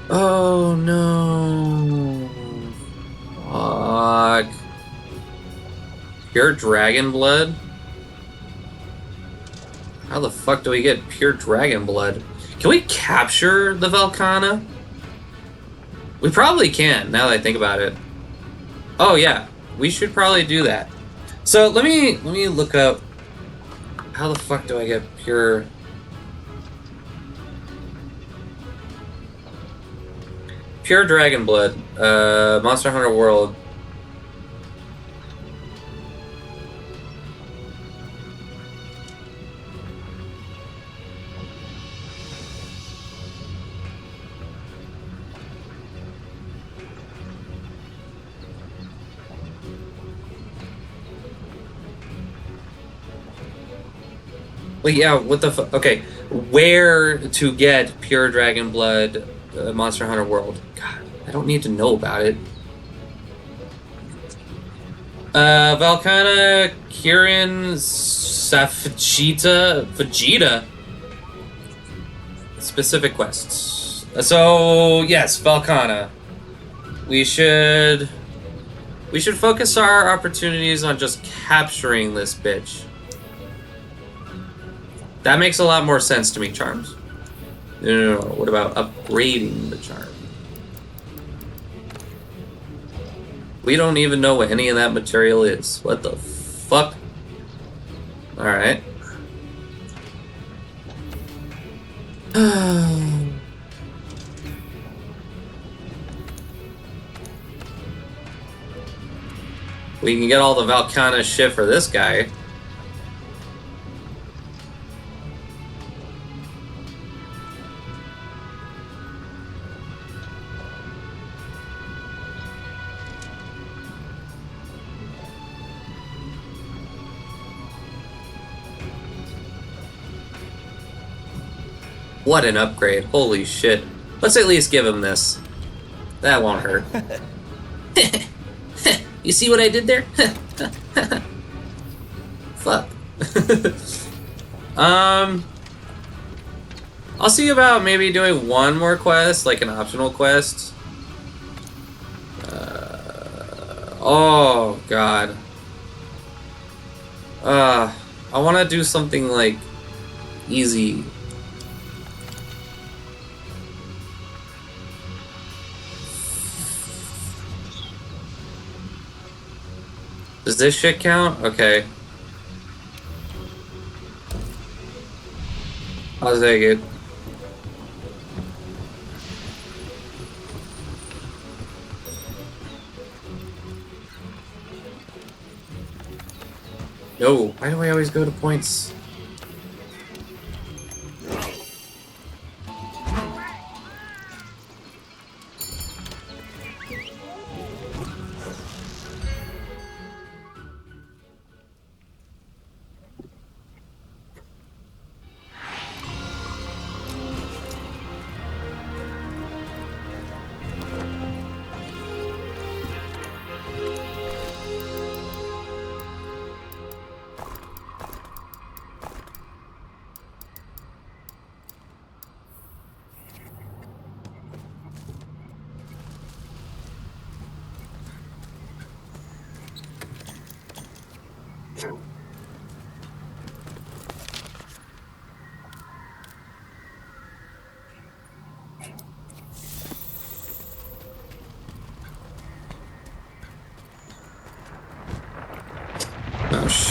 Oh no. Fuck. Pure dragon blood? How the fuck do we get pure dragon blood? Can we capture the Velkhana? We probably can, now that I think about it. Oh yeah, we should probably do that. So let me look up how the fuck do I get pure dragon blood? Monster Hunter World. Wait, yeah, what the fuck? Okay, where to get pure dragon blood, Monster Hunter World? God, I don't need to know about it. Velkhana, Kirin, Vegeta. Specific quests. So yes, Velkhana. We should focus our opportunities on just capturing this bitch. That makes a lot more sense to me, Charms. No. What about upgrading the charm? We don't even know what any of that material is. What the fuck? Alright. We can get all the Velkhana shit for this guy. What an upgrade. Holy shit. Let's at least give him this. That won't hurt. You see what I did there? Fuck. I'll see about maybe doing one more quest, like an optional quest. Oh, God. I want to do something, like, easy. Does this shit count? Okay. I'll take it. No, why do I always go to points?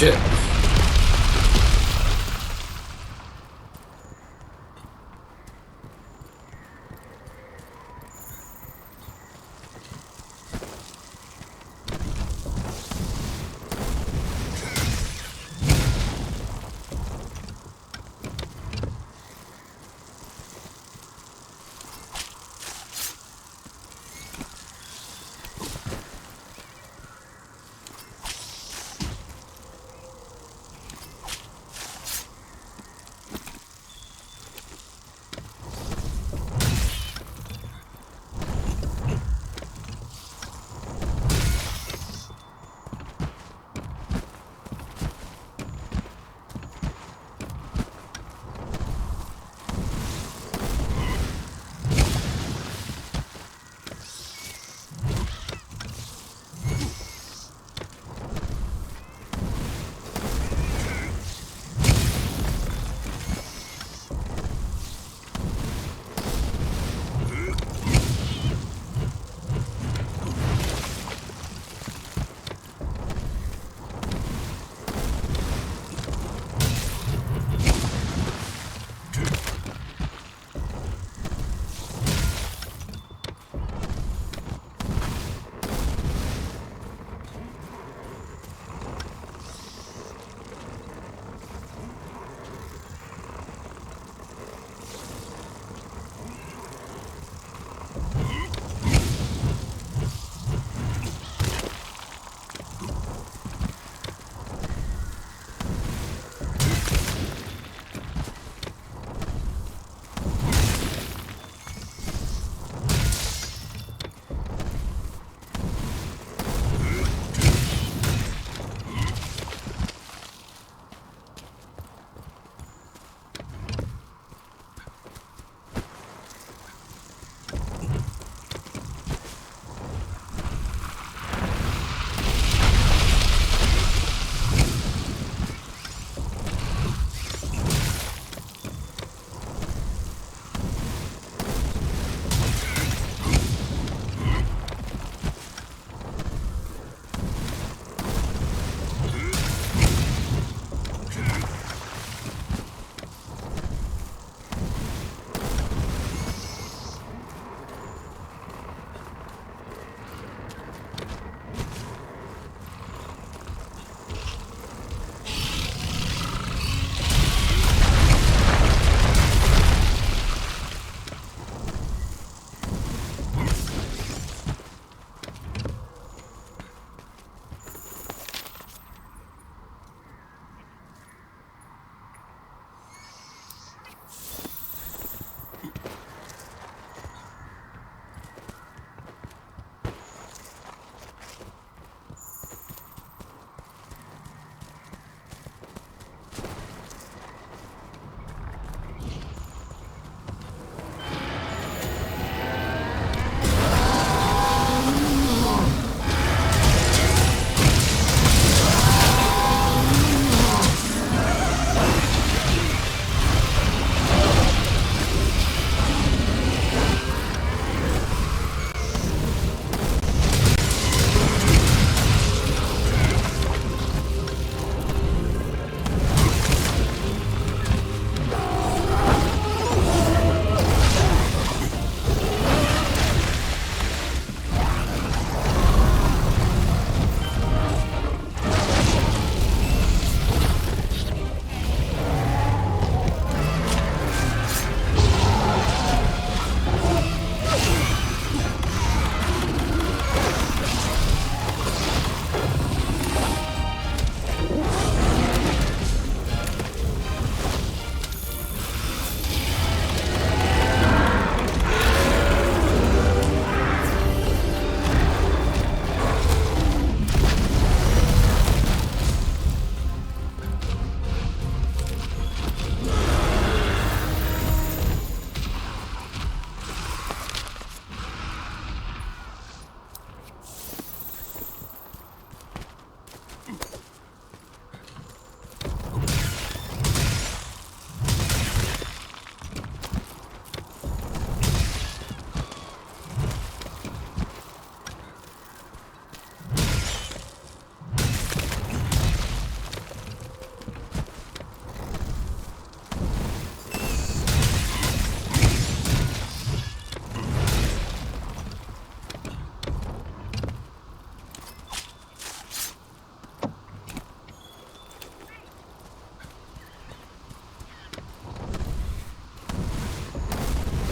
shit.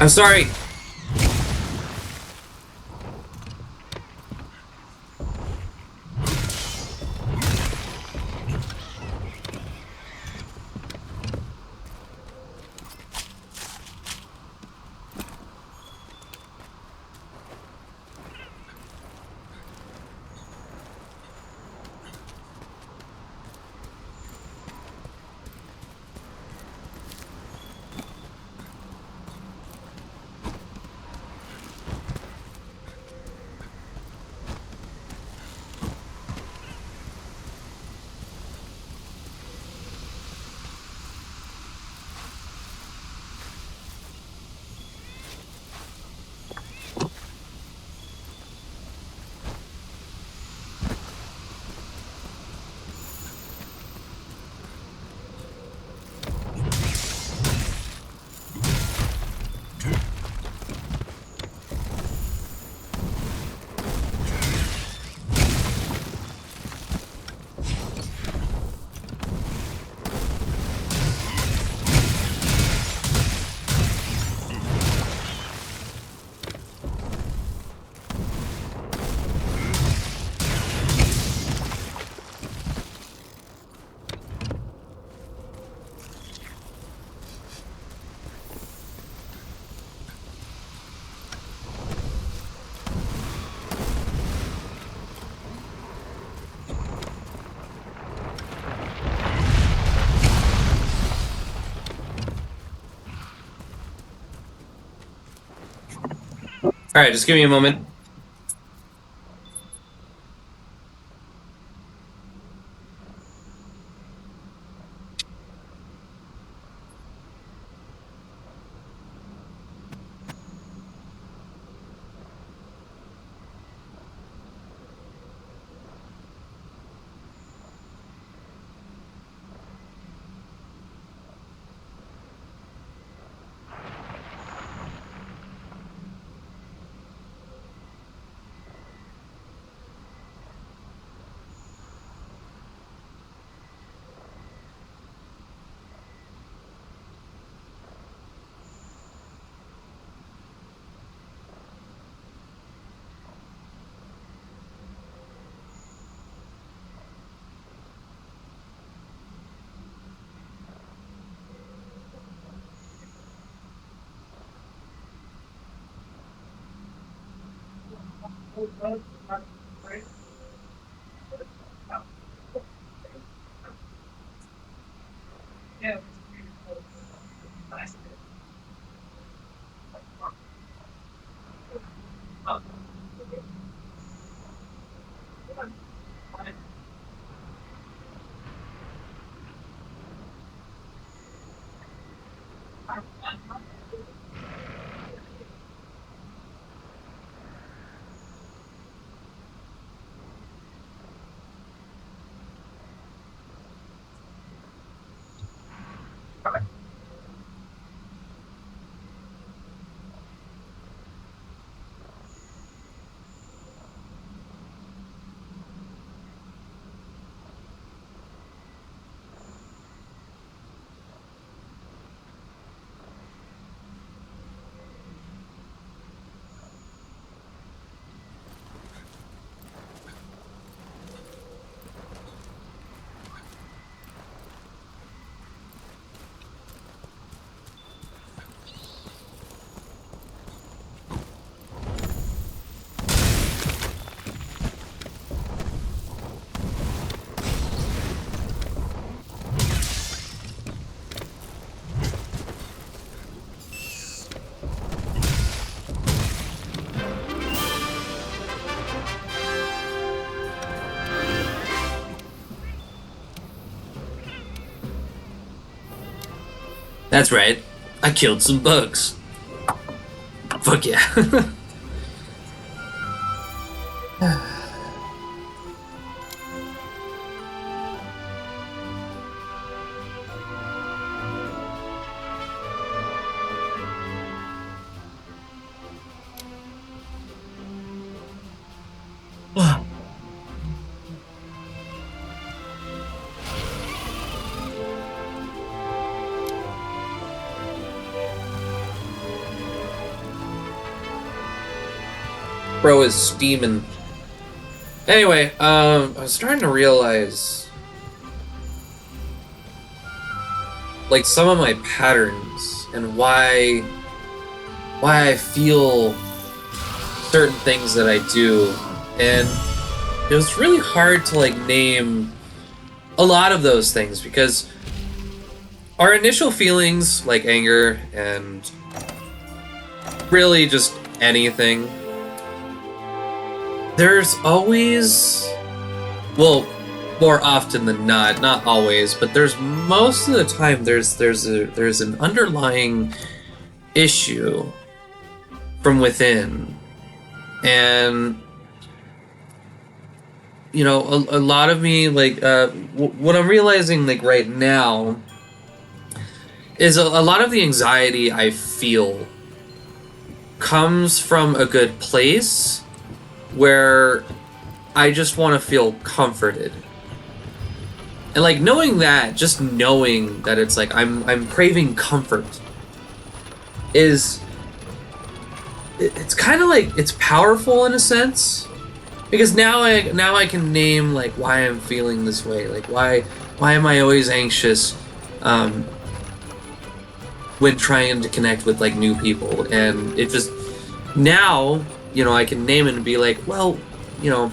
I'm sorry. All right, just give me a moment. That's right. I killed some bugs. Fuck yeah. Bro is steaming. Anyway, I was starting to realize, like, some of my patterns and why I feel certain things that I do, and it was really hard to like name a lot of those things because our initial feelings, like anger and really just anything, there's always, well, more often than not always, but there's most of the time there's an underlying issue from within. And you know, a lot of me, like, what I'm realizing, like, right now is a lot of the anxiety I feel comes from a good place where I just want to feel comforted. And, like, knowing that, just knowing that it's like I'm craving comfort is, it's kind of like, it's powerful in a sense. Because now I can name like why I'm feeling this way, like why am I always anxious when trying to connect with like new people, and it just, now, you know, I can name it and be like, well, you know,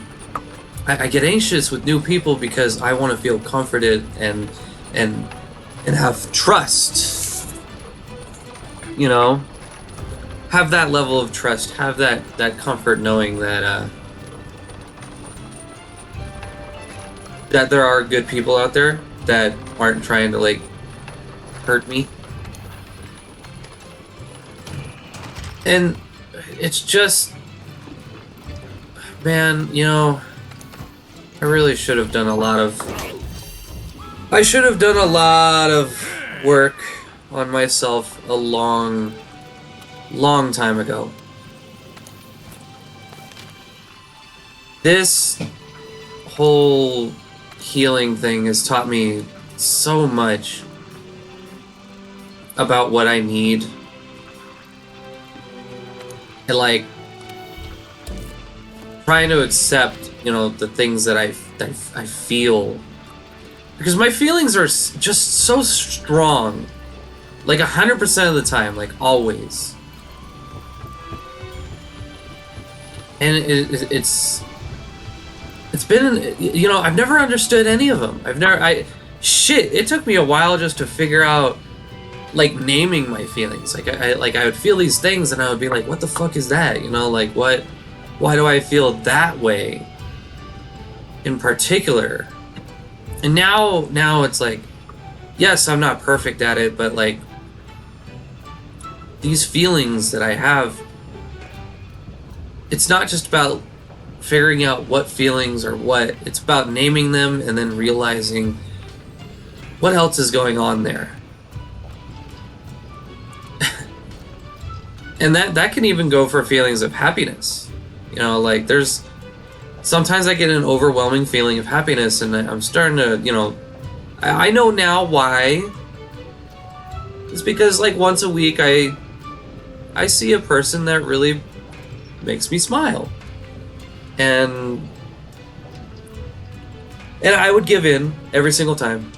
I get anxious with new people because I want to feel comforted and have trust, you know, have that level of trust, have that comfort knowing that that there are good people out there that aren't trying to like hurt me. And it's just, man, you know, I really should have done a lot of work on myself a long time ago. This whole healing thing has taught me so much about what I need, and like trying to accept, you know, the things that I feel, because my feelings are just so strong, like 100% of the time, like always. And it's been, you know, I've never understood any of them. It took me a while just to figure out, like, naming my feelings. Like, I would feel these things and I would be like, what the fuck is that? You know, like, why do I feel that way in particular? And now it's like, yes, I'm not perfect at it, but like, these feelings that I have, it's not just about figuring out what feelings are what, it's about naming them and then realizing what else is going on there. And that can even go for feelings of happiness. You know, like, there's sometimes I get an overwhelming feeling of happiness, and I'm starting to, you know, I know now why. It's because, like, once a week I see a person that really makes me smile. And I would give in every single time.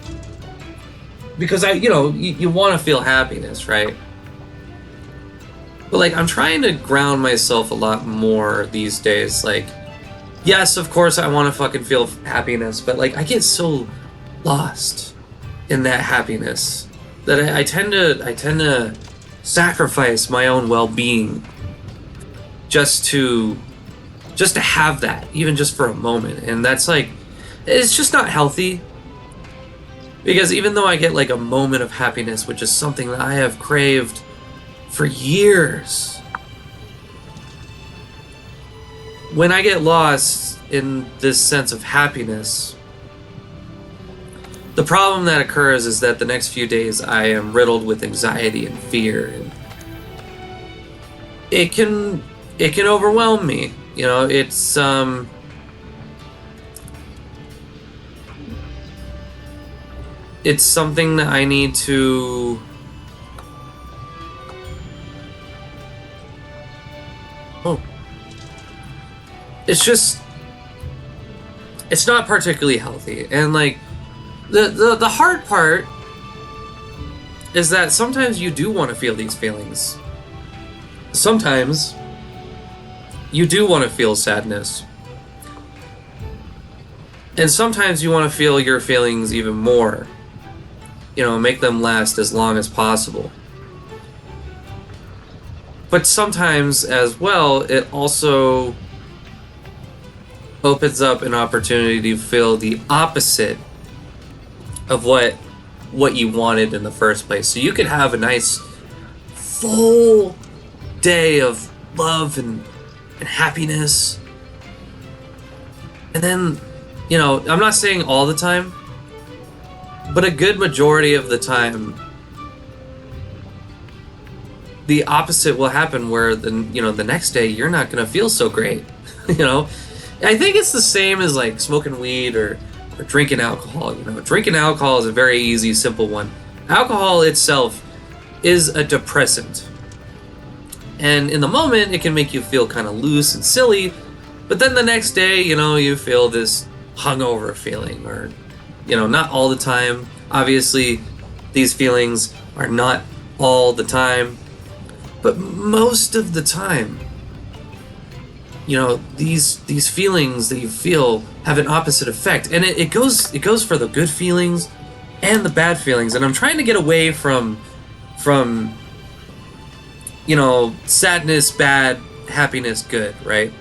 Because you want to feel happiness, right? But like, I'm trying to ground myself a lot more these days. Like, yes, of course I want to fucking feel happiness, but like, I get so lost in that happiness that I tend to sacrifice my own well-being just to have that, even just for a moment. And that's like, it's just not healthy. Because even though I get like a moment of happiness, which is something that I have craved for years, when I get lost in this sense of happiness, the problem that occurs is that the next few days I am riddled with anxiety and fear, and it can overwhelm me. You know, it's something that I need to it's just, it's not particularly healthy. And like the hard part is that sometimes you do want to feel these feelings. Sometimes you do want to feel sadness. And sometimes you want to feel your feelings even more. You know, make them last as long as possible. But sometimes as well, it also opens up an opportunity to feel the opposite of what you wanted in the first place. So you could have a nice full day of love and happiness. And then, you know, I'm not saying all the time, but a good majority of the time, the opposite will happen, where the next day you're not gonna feel so great. You know, I think it's the same as like smoking weed or drinking alcohol. You know, drinking alcohol is a very easy, simple one. Alcohol itself is a depressant, and in the moment it can make you feel kind of loose and silly, but then the next day, you know, you feel this hungover feeling, or, you know, not all the time. Obviously, these feelings are not all the time, but most of the time, you know, these feelings that you feel have an opposite effect, and it goes for the good feelings and the bad feelings. And I'm trying to get away from you know, sadness bad, happiness good, right?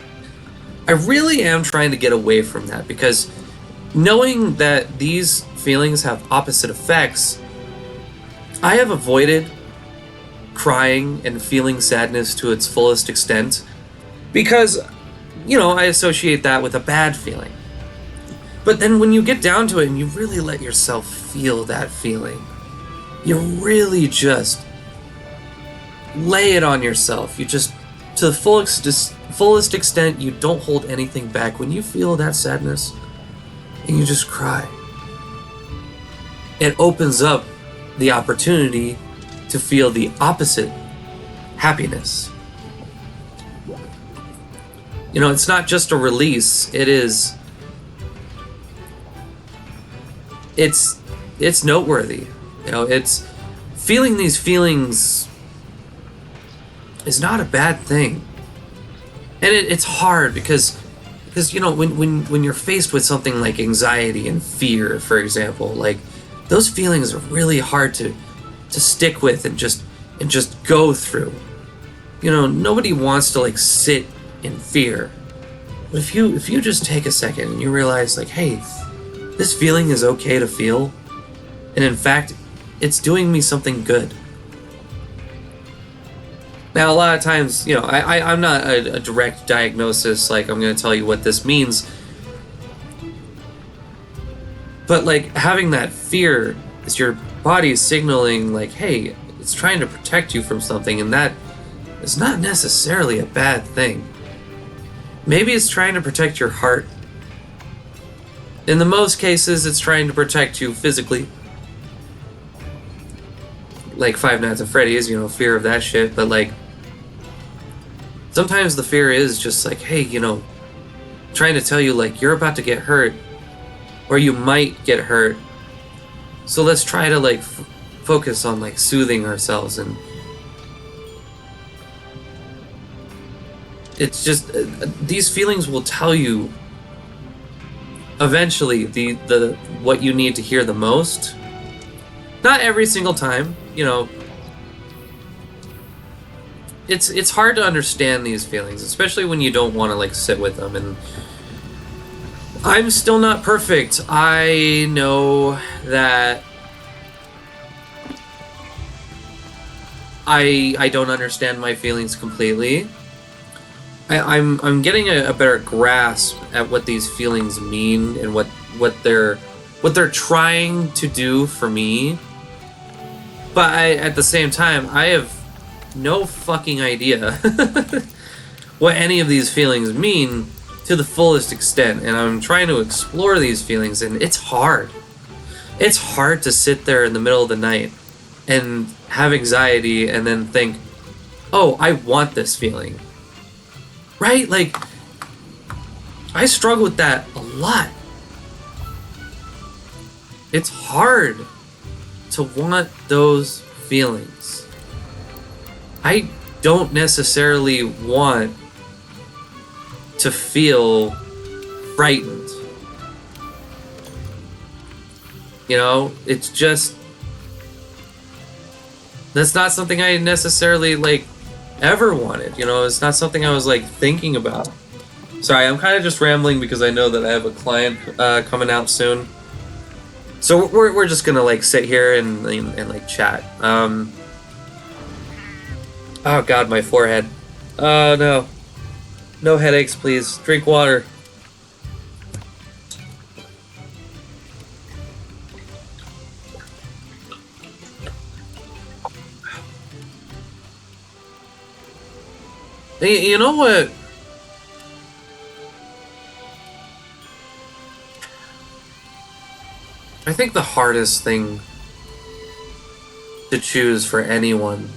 I really am trying to get away from that, because knowing that these feelings have opposite effects, I have avoided crying and feeling sadness to its fullest extent, because, you know, I associate that with a bad feeling. But then when you get down to it and you really let yourself feel that feeling, you really just lay it on yourself. You just, to the fullest extent, you don't hold anything back. When you feel that sadness and you just cry, it opens up the opportunity to feel the opposite, happiness. You know, it's not just a release, it's noteworthy. You know, it's feeling these feelings is not a bad thing. And it's hard because you know, when you're faced with something like anxiety and fear, for example, like, those feelings are really hard to stick with and just go through. You know, nobody wants to like sit in fear. But if you just take a second and you realize, like, hey, this feeling is okay to feel, and in fact, it's doing me something good. Now, a lot of times, you know, I'm not a direct diagnosis, like, I'm going to tell you what this means. But, like, having that fear is your body signaling, like, hey, it's trying to protect you from something, and that is not necessarily a bad thing. Maybe it's trying to protect your heart. In the most cases, it's trying to protect you physically. Like Five Nights at Freddy's, you know, fear of that shit. But, like, sometimes the fear is just like, hey, you know, trying to tell you, like, you're about to get hurt, or you might get hurt. So let's try to, like, focus on, like, soothing ourselves. And it's just, these feelings will tell you eventually the what you need to hear the most. Not every single time, you know. It's hard to understand these feelings, especially when you don't want to, like, sit with them. And I'm still not perfect. I know that I don't understand my feelings completely. I'm getting a better grasp at what these feelings mean and what they're trying to do for me. But at the same time, I have no fucking idea what any of these feelings mean to the fullest extent, and I'm trying to explore these feelings, and it's hard. It's hard to sit there in the middle of the night and have anxiety and then think, oh, I want this feeling. Right? Like, I struggle with that a lot. It's hard to want those feelings. I don't necessarily want to feel frightened. You know, it's just, that's not something I necessarily like ever wanted. You know, it's not something I was like thinking about. Sorry, I'm kind of just rambling because I know that I have a client coming out soon. So we're just gonna like sit here and like chat. Oh God, my forehead. Oh no. No headaches, please. Drink water. You know what? I think the hardest thing to choose for anyone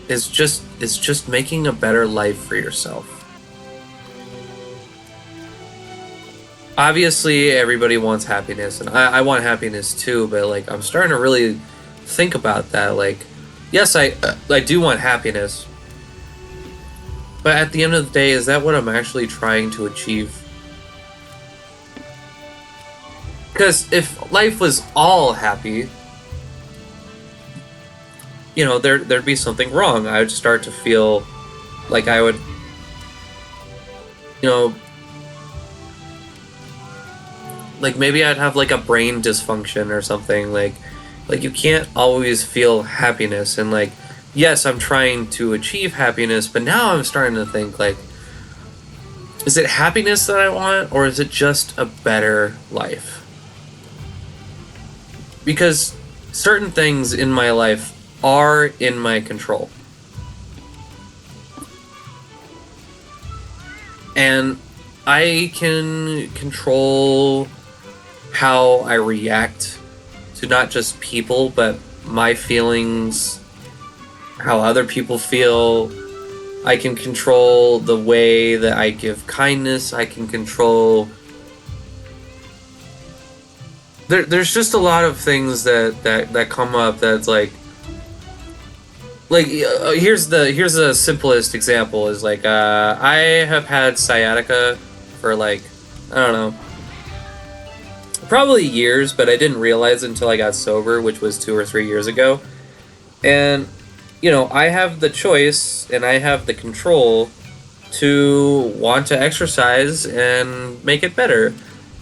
is just making a better life for yourself. Obviously, everybody wants happiness, and I want happiness too, but like I'm starting to really think about that. Like, yes, I do want happiness, but at the end of the day, is that what I'm actually trying to achieve? Because if life was all happy, you know, there'd be something wrong. I would start to feel like I would, you know, like maybe I'd have like a brain dysfunction or something. Like you can't always feel happiness. And like, yes, I'm trying to achieve happiness, but now I'm starting to think like, is it happiness that I want, or is it just a better life? Because certain things in my life are in my control. And I can control how I react to not just people, but my feelings, how other people feel. I can control the way that I give kindness. I can control... There's just a lot of things that come up that's like here's the simplest example is like I have had sciatica for like, I don't know, probably years, but I didn't realize until I got sober, which was 2 or 3 years ago. And you know, I have the choice and I have the control to want to exercise and make it better.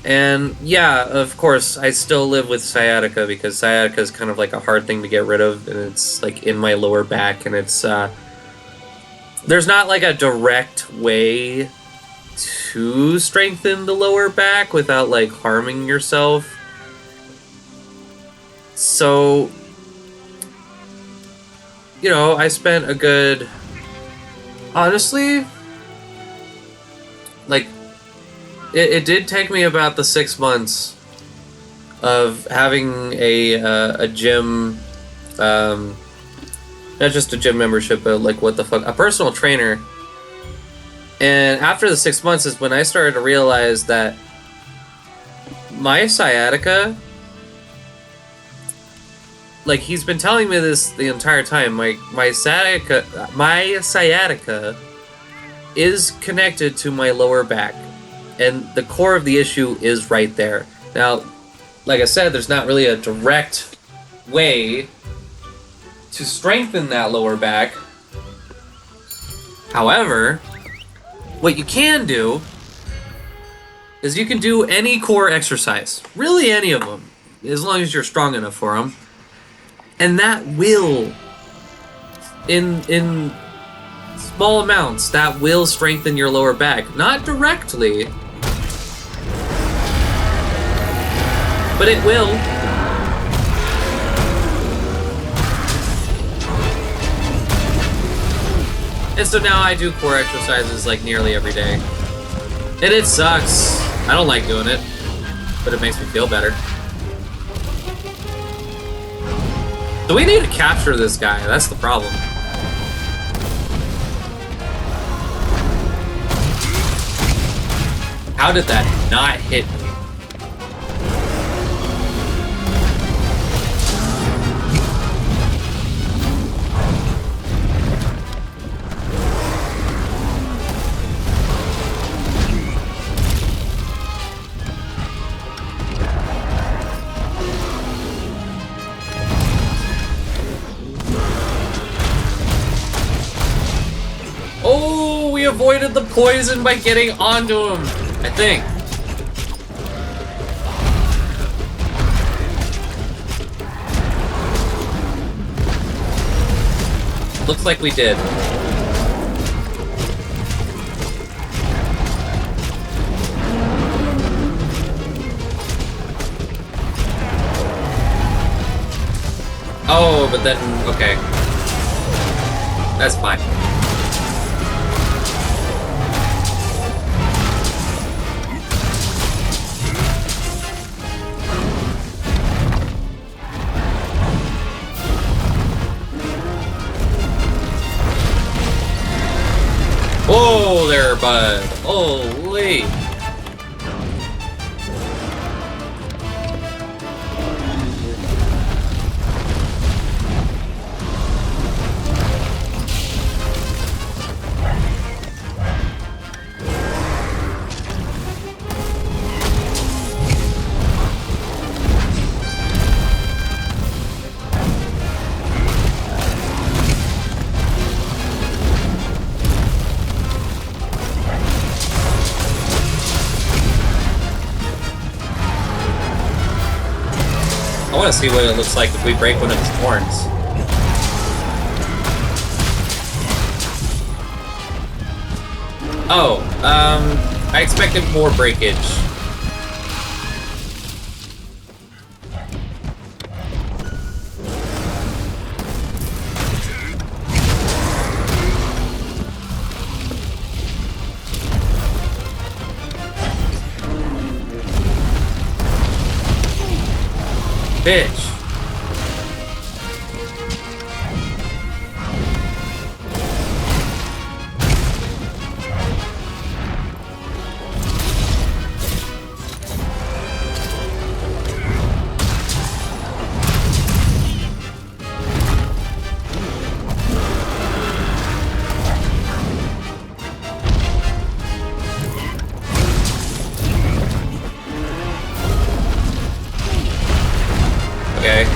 And yeah, of course, I still live with sciatica because sciatica is kind of like a hard thing to get rid of, and it's like in my lower back, and it's there's not like a direct way to strengthen the lower back without like harming yourself. So, you know, I spent a good, honestly, like, it did take me about the 6 months of having a gym, not just a gym membership, but like what the fuck, a personal trainer. And after the 6 months is when I started to realize that my sciatica, like he's been telling me this the entire time, my sciatica is connected to my lower back. And the core of the issue is right there. Now, like I said, there's not really a direct way to strengthen that lower back. However, what you can do is you can do any core exercise. Really any of them. As long as you're strong enough for them. And that will, in small amounts, that will strengthen your lower back. Not directly, but it will. And so now I do core exercises like nearly every day. And it sucks. I don't like doing it, but it makes me feel better. So we need to capture this guy, that's the problem. How did that not hit me? Oh, we avoided the poison by getting onto him, I think. Looks like we did. Oh, but then, okay. That's fine. Whoa there, bud. Holy. I want to see what it looks like if we break one of his horns. Oh, I expected more breakage. Bitch. Okay.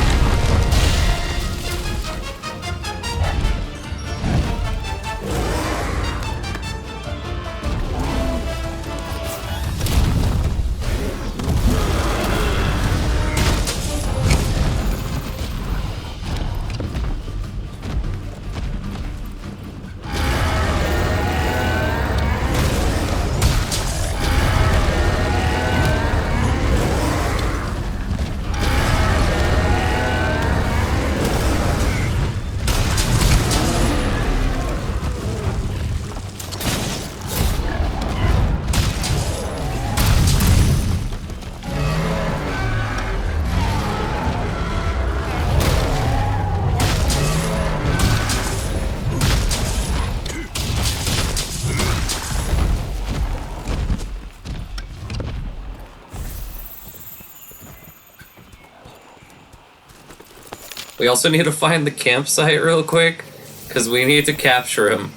We also need to find the campsite real quick, because we need to capture him.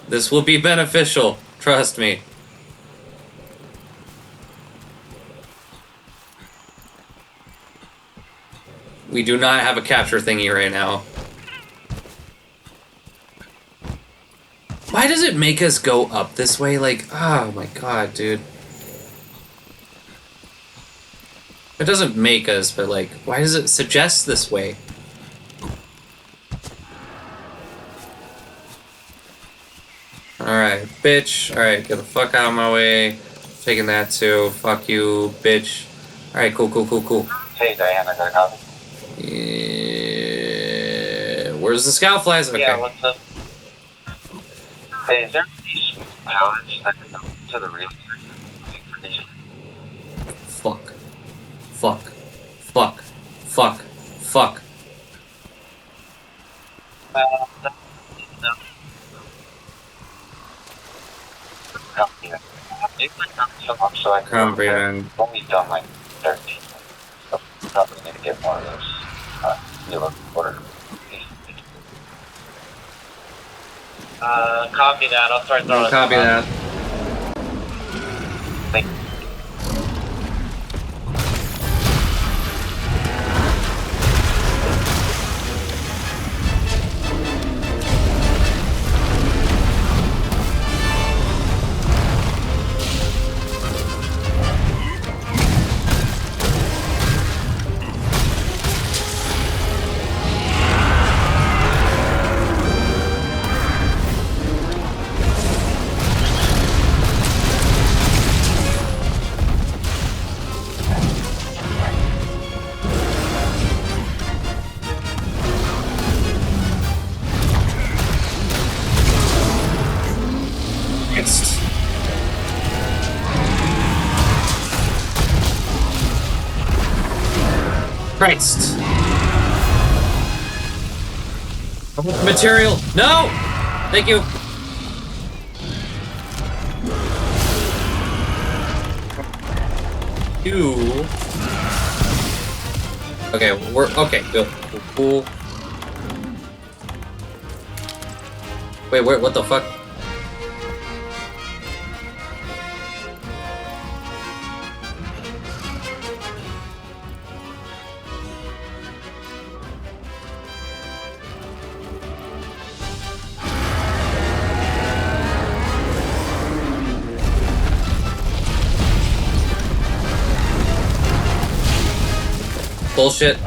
This will be beneficial, trust me. We do not have a capture thingy right now. Why does it make us go up this way? Like, oh my god, dude. It doesn't make us, but like, why does it suggest this way? Alright, bitch. Alright, get the fuck out of my way. Taking that too. Fuck you, bitch. Alright, cool. Hey, Diana, got a copy? Yeah. Where's the scout flies? Okay. Yeah, what's up? Hey, is there any pallets that can go to the real Fuck. No. Yeah. It's like So I Comprehend. I've only done like 13. So probably need to get more of those. Yellow order. Copy that. I'll start throwing. Copy that. Christ. Christ. Material. No! Thank you. You. Okay, we're okay. Good. Cool. Wait, where? What the fuck? Bullshit.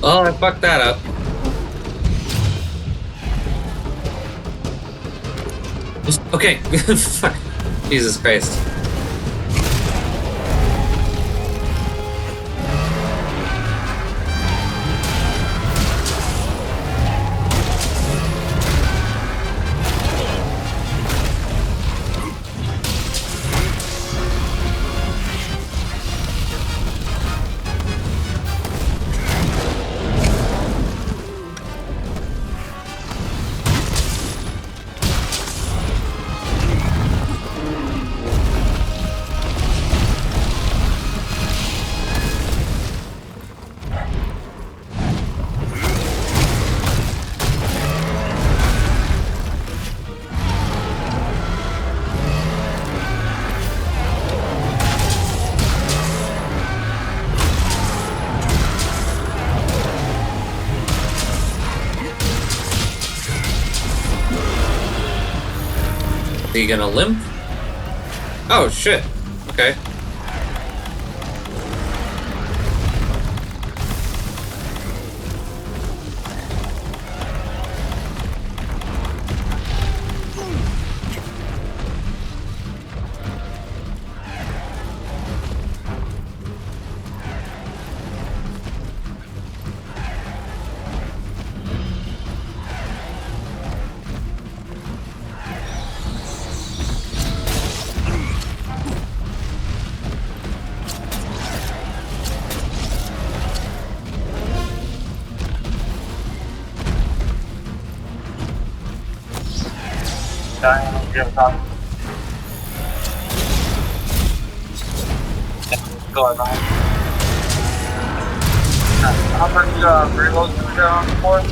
Oh, I fucked that up. Okay. Fuck. Jesus Christ. Are you gonna limp? Oh shit. Okay. Diane, you have a copy? What's going on? How much reloads do we got on the board?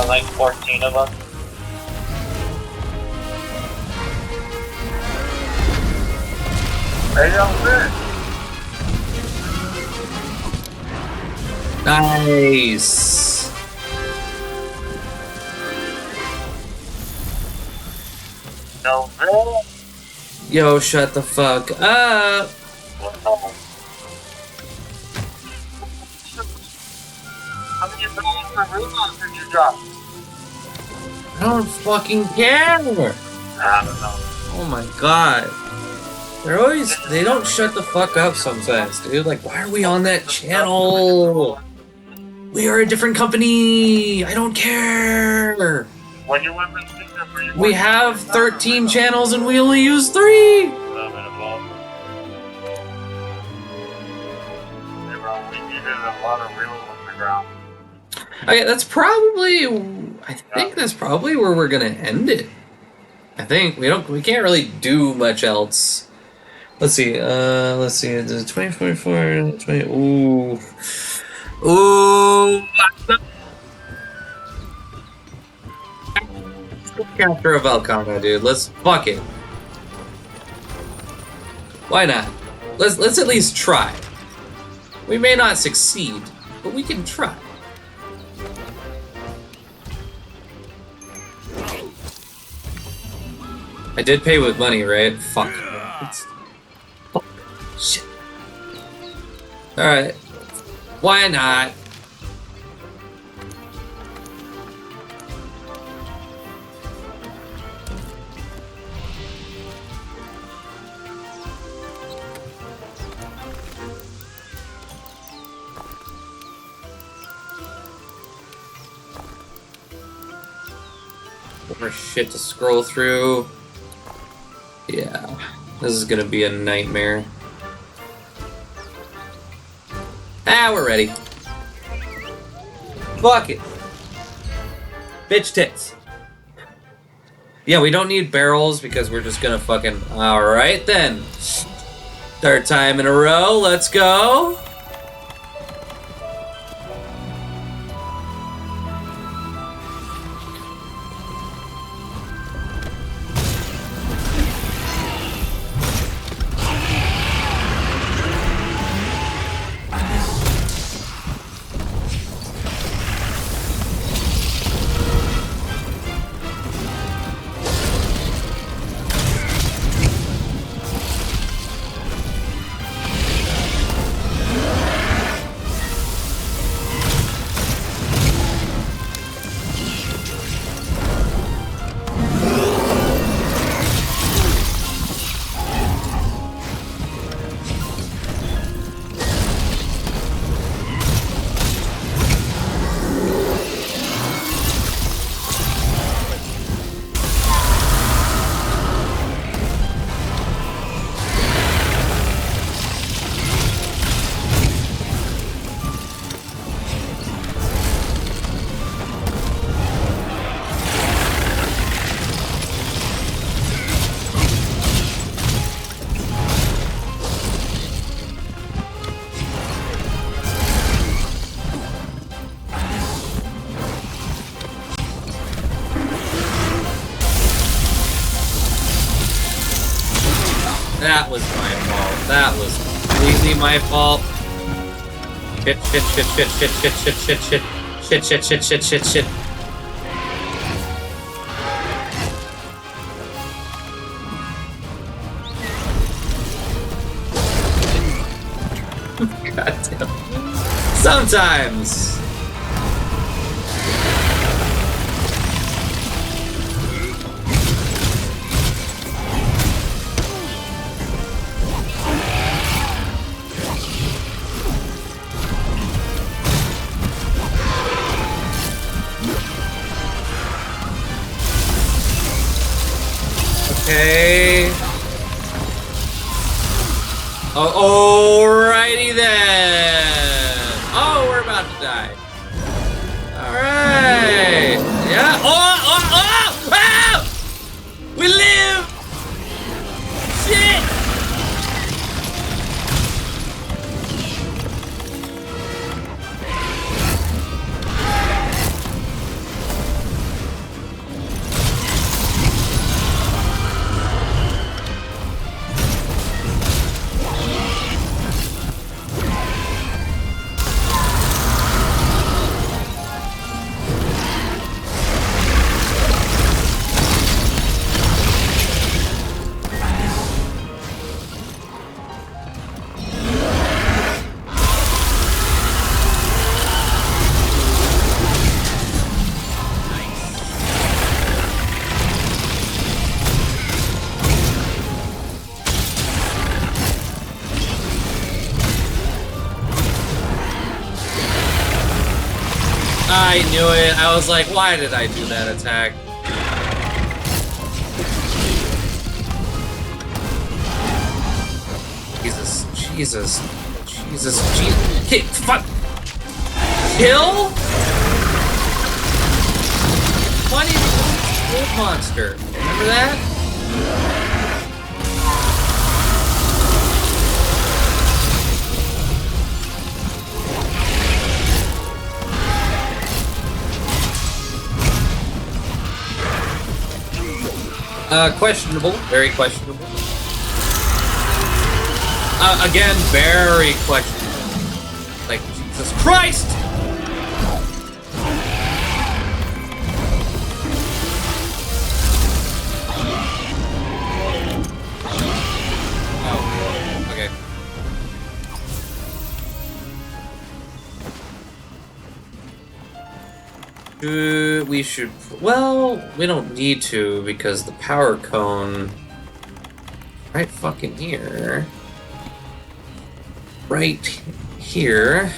Like 14 of them. Hey, I'm good. Nice. No, man. Yo, shut the fuck up. How many reloads did you drop? I don't fucking care. I don't know. Oh my god. They don't shut the fuck up sometimes, dude. Like, why are we on that channel? We are a different company. I don't care. When you went with We have 13 channels and we only use 3. Hey, bro, we needed a lot of reloads on the ground. Okay, that's probably. I think that's probably where we're gonna end it. I think we can't really do much else. Let's see. It's 2044, 20. Ooh. Chapter of Velkhana, dude. Let's fuck it. Why not? Let's at least try. We may not succeed, but we can try. I did pay with money, right? Fuck. Oh, shit. Alright. Why not? More shit to scroll through. Yeah, this is gonna be a nightmare. Ah, we're ready. Fuck it. Bitch tits. Yeah, we don't need barrels because we're just gonna fucking... Alright then. Third time in a row, let's go. That was my fault. That was completely my fault. Shit, shit, shit, shit, shit, shit, shit, shit, shit. Shit, shit, shit, shit, shit, shit. God damn. Sometimes. Okay. Oh, alrighty then. Oh, we're about to die. Alright. Yeah. Oh! Ah! We live! Shit! I knew it. I was like, why did I do that attack? Jesus, Jesus, Jesus, Jesus. Hey, fuck! Kill? Funny old monster. Remember that? Questionable. Very questionable. Again, very questionable. Like, Jesus Christ! Oh, okay. We should... Well, we don't need to, because the power cone... Right fucking here. Right here.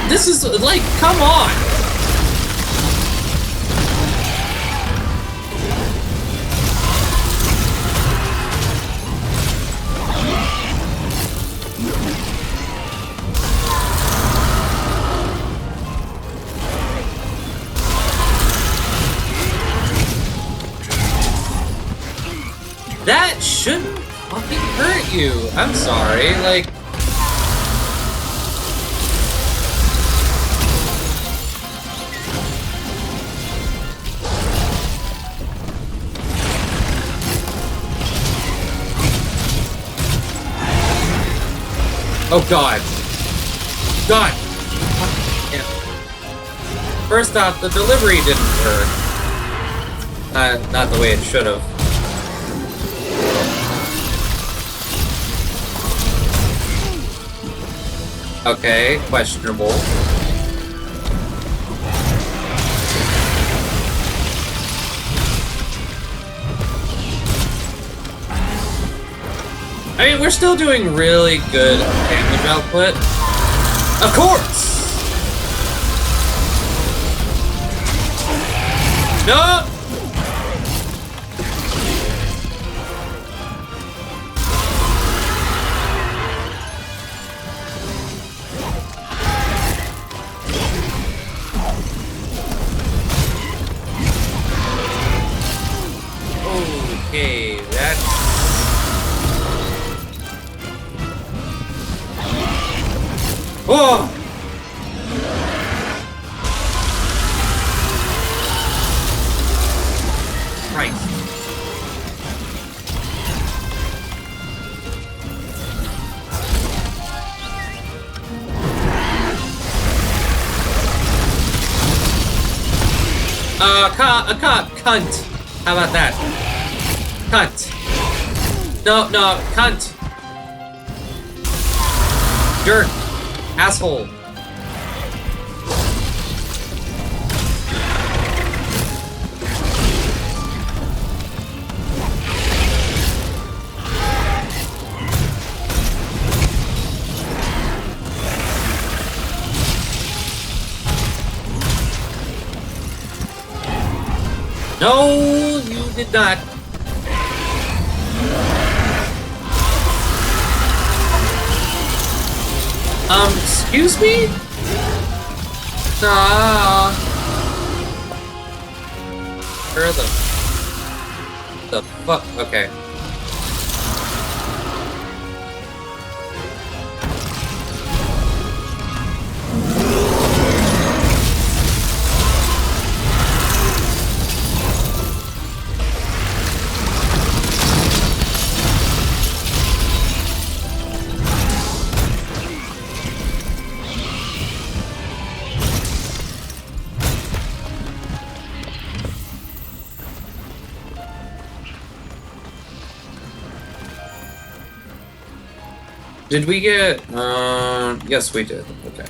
This is like, come on! That shouldn't fucking hurt you. I'm sorry, like... Oh god. God! Yeah. First off, the delivery didn't hurt. Not the way it should have. Okay, questionable. I mean, we're still doing really good damage output. Of course! No! Okay, that's... Oh! Right. Cunt. How about that? Cunt. No, cunt. Jerk. Asshole. No, you did not. Excuse me? Ah. Where the fuck? Okay. Did we get, yes we did, okay.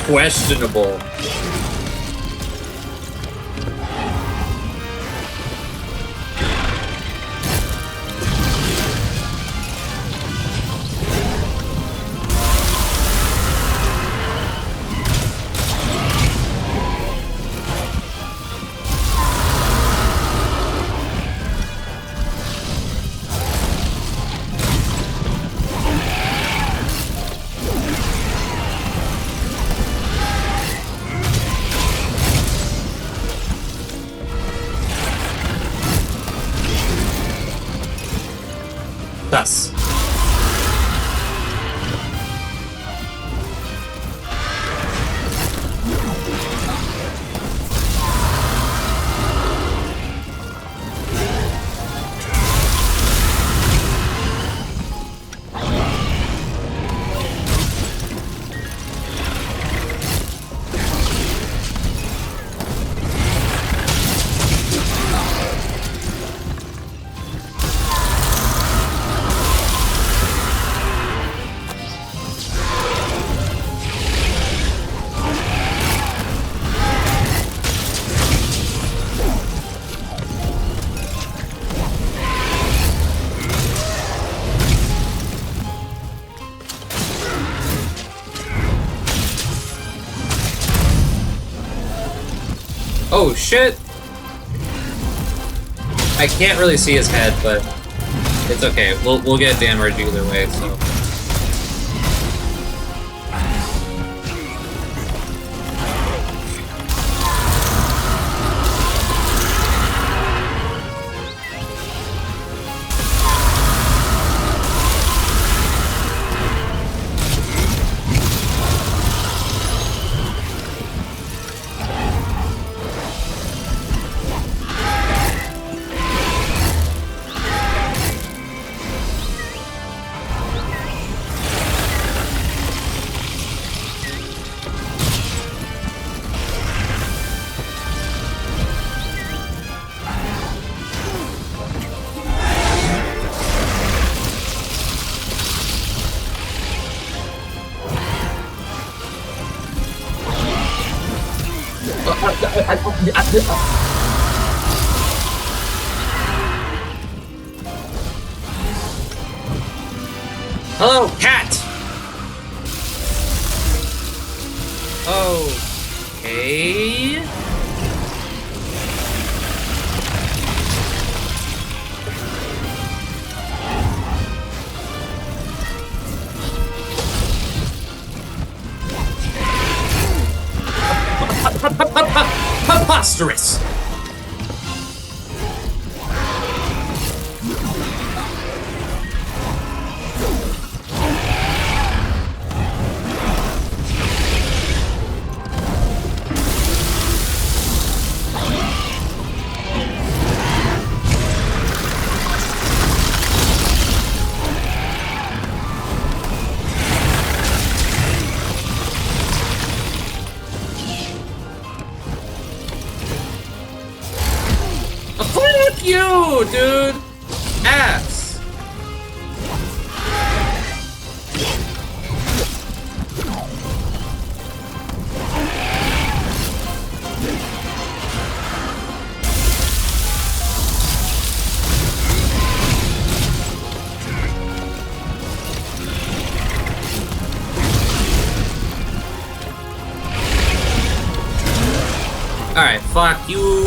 Questionable. Thus. Oh shit! I can't really see his head, but it's okay. We'll get damage either way, so. Hello, cat! Okay. Preposterous! Fuck you, dude! Ass! Alright, fuck you.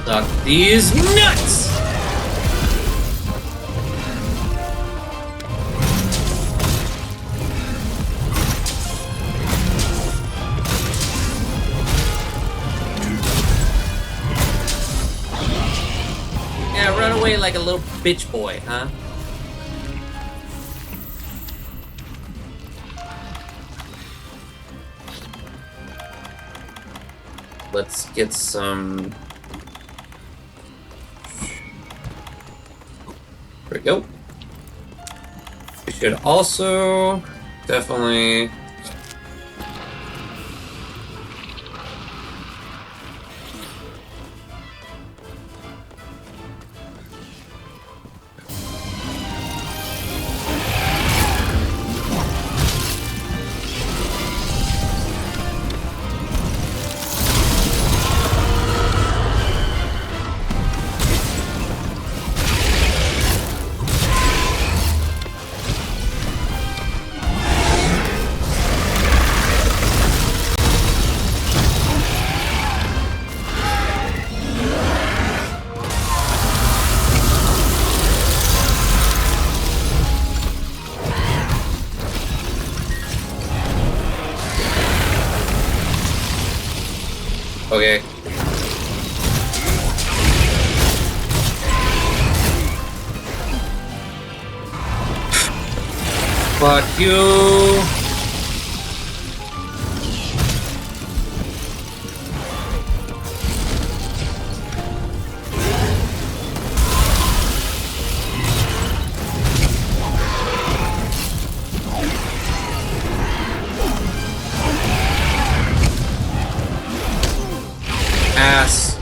Suck these nuts! Yeah, run away like a little bitch boy, huh? Let's get some... There we go. We should also definitely... Okay. Fuck you. Ass.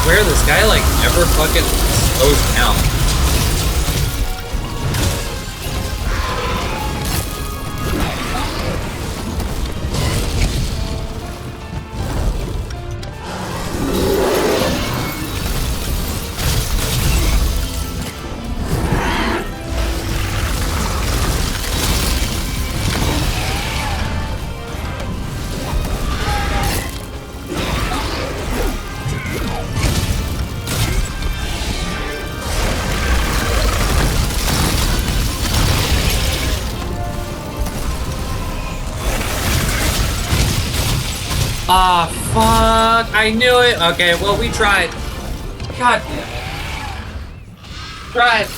Where this guy like never fucking slows down. Ah, fuck. I knew it. Okay, well, we tried. God damn it. Tried.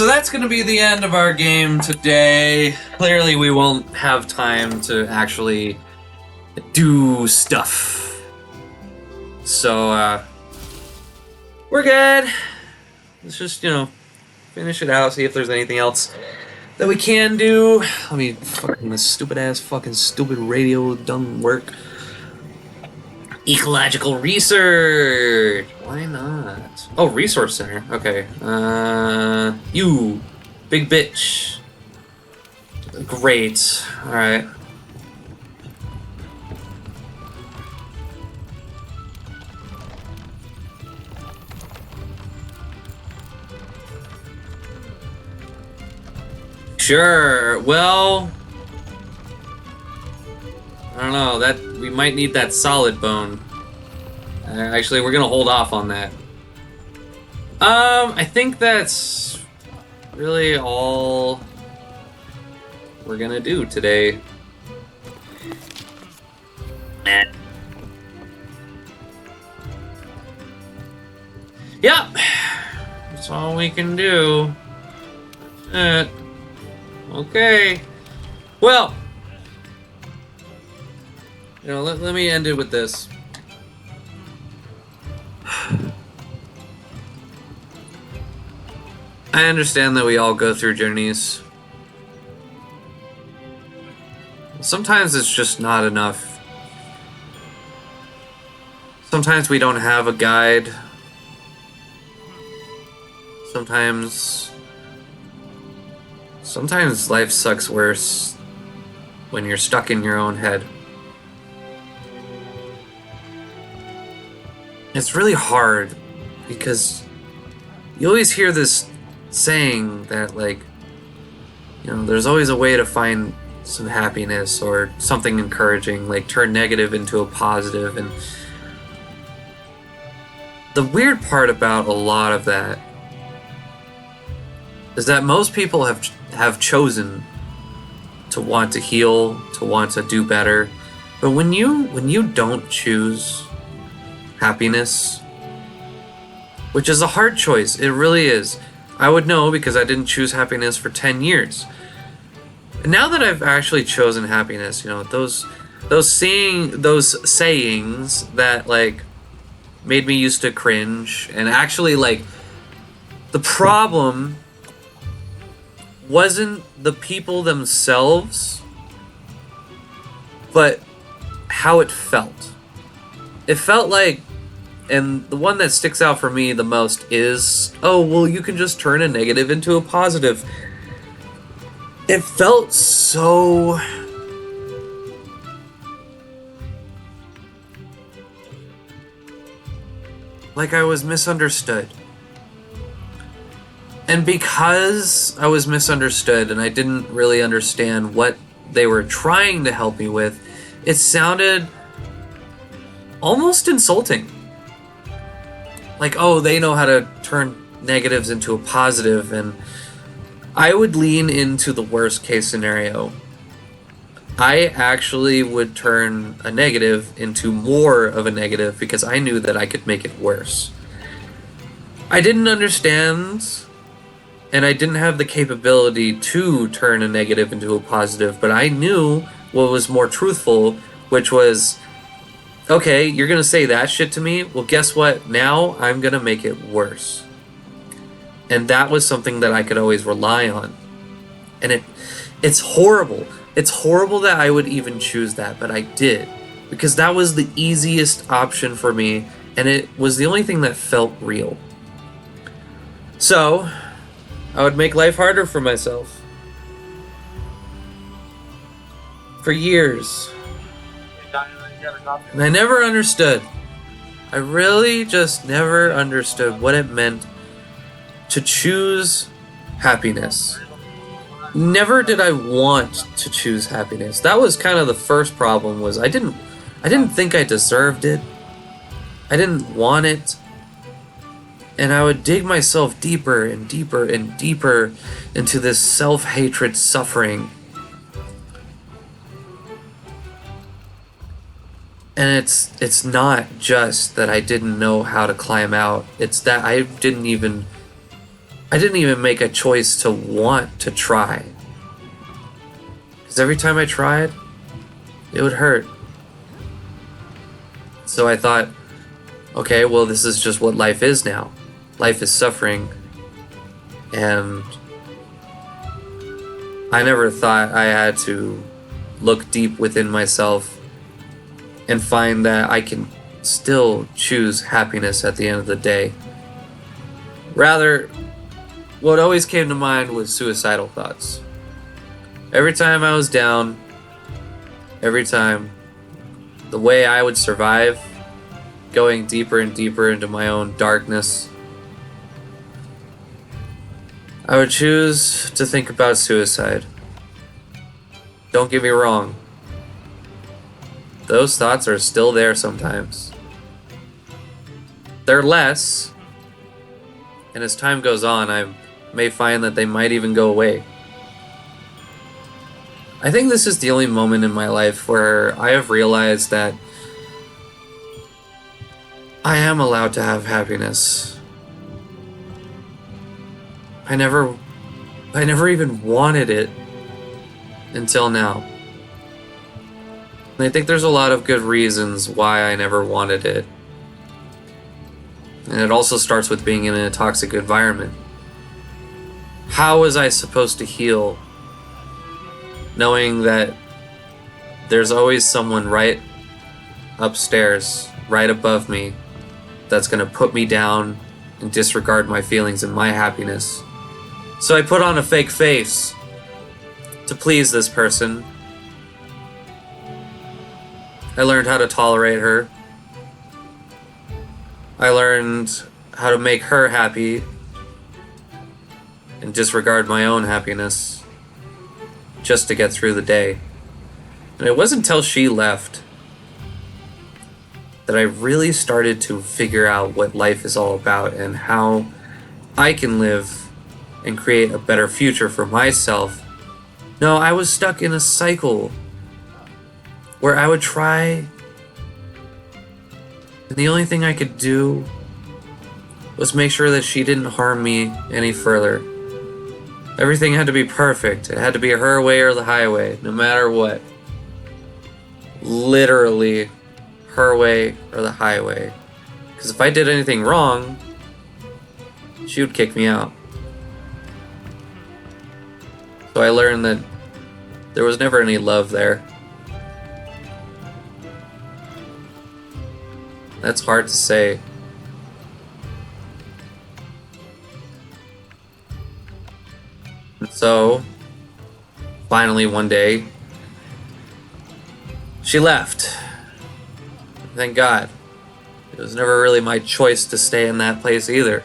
So that's going to be the end of our game today. Clearly, we won't have time to actually do stuff. So, we're good. Let's just, finish it out, see if there's anything else that we can do. I mean, fucking this stupid radio doesn't work. Ecological research. Why not? Oh, resource center. Okay. You, big bitch. Great. All right. Sure. Well, I don't know. That we might need that solid bone. Actually, we're gonna hold off on that. I think that's really all we're gonna do today. Yep. That's all we can do. Okay. Well, let me end it with this. I understand that we all go through journeys. Sometimes it's just not enough. Sometimes we don't have a guide. Sometimes life sucks worse when you're stuck in your own head. It's really hard because you always hear this saying that, there's always a way to find some happiness or something encouraging, like turn negative into a positive. And the weird part about a lot of that is that most people have chosen to want to heal, to want to do better. But when you don't choose happiness, which is a hard choice, it really is. I would know because I didn't choose happiness for 10 years. And now that I've actually chosen happiness, those sayings that made me used to cringe, and actually the problem wasn't the people themselves, but how it felt. It felt like, and the one that sticks out for me the most is, oh, well, you can just turn a negative into a positive. It felt so like I was misunderstood. And because I was misunderstood and I didn't really understand what they were trying to help me with, it sounded almost insulting. Like, oh, they know how to turn negatives into a positive, and I would lean into the worst case scenario. I actually would turn a negative into more of a negative because I knew that I could make it worse. I didn't understand, and I didn't have the capability to turn a negative into a positive, but I knew what was more truthful, which was, okay, you're gonna say that shit to me? Well, guess what? Now I'm gonna make it worse. And that was something that I could always rely on. And it's horrible. It's horrible that I would even choose that, but I did. Because that was the easiest option for me, and it was the only thing that felt real. So, I would make life harder for myself. For years. And I never understood. I really just never understood what it meant to choose happiness. Never did I want to choose happiness. That was kind of the first problem, was I didn't think I deserved it. I didn't want it. And I would dig myself deeper and deeper and deeper into this self-hatred suffering. And it's not just that I didn't know how to climb out. It's that I didn't even I didn't even make a choice to want to try. Because every time I tried, it would hurt. So I thought, okay, well, this is just what life is now. Life is suffering. And I never thought I had to look deep within myself and find that I can still choose happiness at the end of the day. Rather, what always came to mind was suicidal thoughts. Every time I was down, every time, the way I would survive, going deeper and deeper into my own darkness, I would choose to think about suicide. Don't get me wrong. Those thoughts are still there sometimes. They're less, and as time goes on, I may find that they might even go away. I think this is the only moment in my life where I have realized that I am allowed to have happiness. I never even wanted it until now. And I think there's a lot of good reasons why I never wanted it. And it also starts with being in a toxic environment. How was I supposed to heal knowing that there's always someone right upstairs, right above me, that's going to put me down and disregard my feelings and my happiness? So I put on a fake face to please this person. I learned how to tolerate her. I learned how to make her happy and disregard my own happiness just to get through the day. And it wasn't until she left that I really started to figure out what life is all about and how I can live and create a better future for myself. No, I was stuck in a cycle where I would try, and the only thing I could do was make sure that she didn't harm me any further. Everything had to be perfect. It had to be her way or the highway, no matter what. Literally, her way or the highway. Because if I did anything wrong, she would kick me out. So I learned that there was never any love there. That's hard to say. And so, finally one day, she left. Thank God. It was never really my choice to stay in that place either.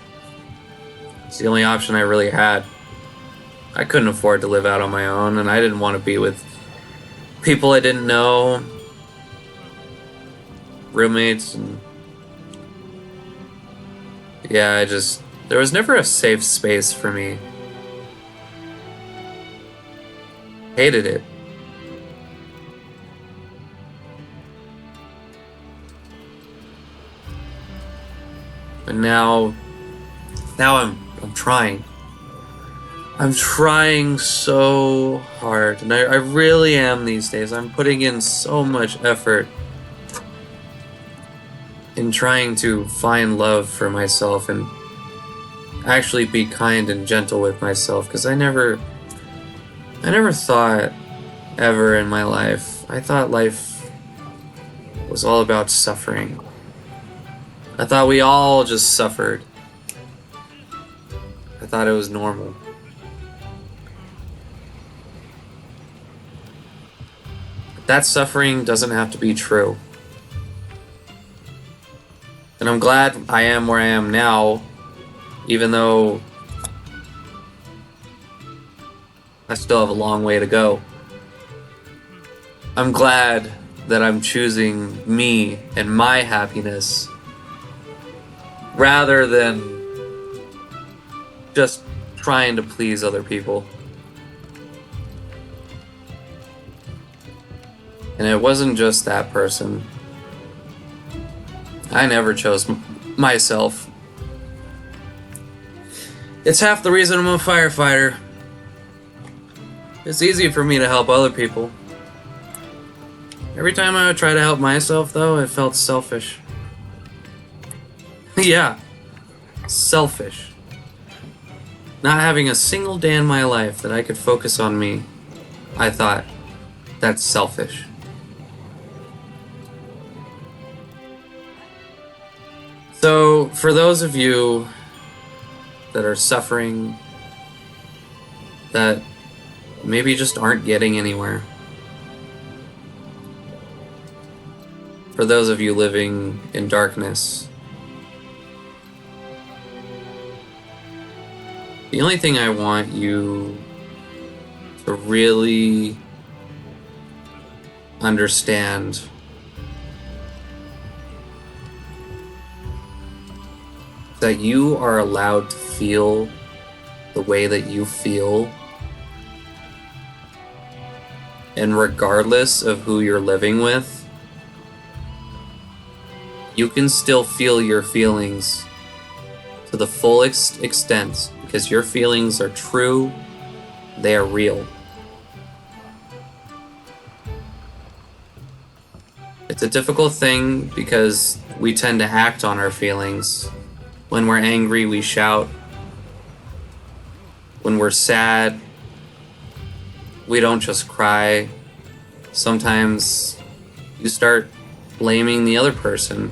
It's the only option I really had. I couldn't afford to live out on my own, and I didn't want to be with people I didn't know, roommates, and yeah, there was never a safe space for me. Hated it. But now I'm trying. I'm trying so hard, and I really am these days. I'm putting in so much effort in trying to find love for myself and actually be kind and gentle with myself, because I never thought ever in my life. I thought life was all about suffering. I thought we all just suffered. I thought it was normal. That suffering doesn't have to be true. And I'm glad I am where I am now, even though I still have a long way to go. I'm glad that I'm choosing me and my happiness rather than just trying to please other people. And it wasn't just that person. I never chose myself. It's half the reason I'm a firefighter. It's easy for me to help other people. Every time I would try to help myself, though, it felt selfish. Yeah, selfish. Not having a single day in my life that I could focus on me, I thought, that's selfish. So, for those of you that are suffering, that maybe just aren't getting anywhere, for those of you living in darkness, the only thing I want you to really understand is that you are allowed to feel the way that you feel, and regardless of who you're living with, you can still feel your feelings to the full extent, because your feelings are true, they are real. It's a difficult thing because we tend to act on our feelings. When we're angry, we shout. When we're sad, we don't just cry. Sometimes you start blaming the other person.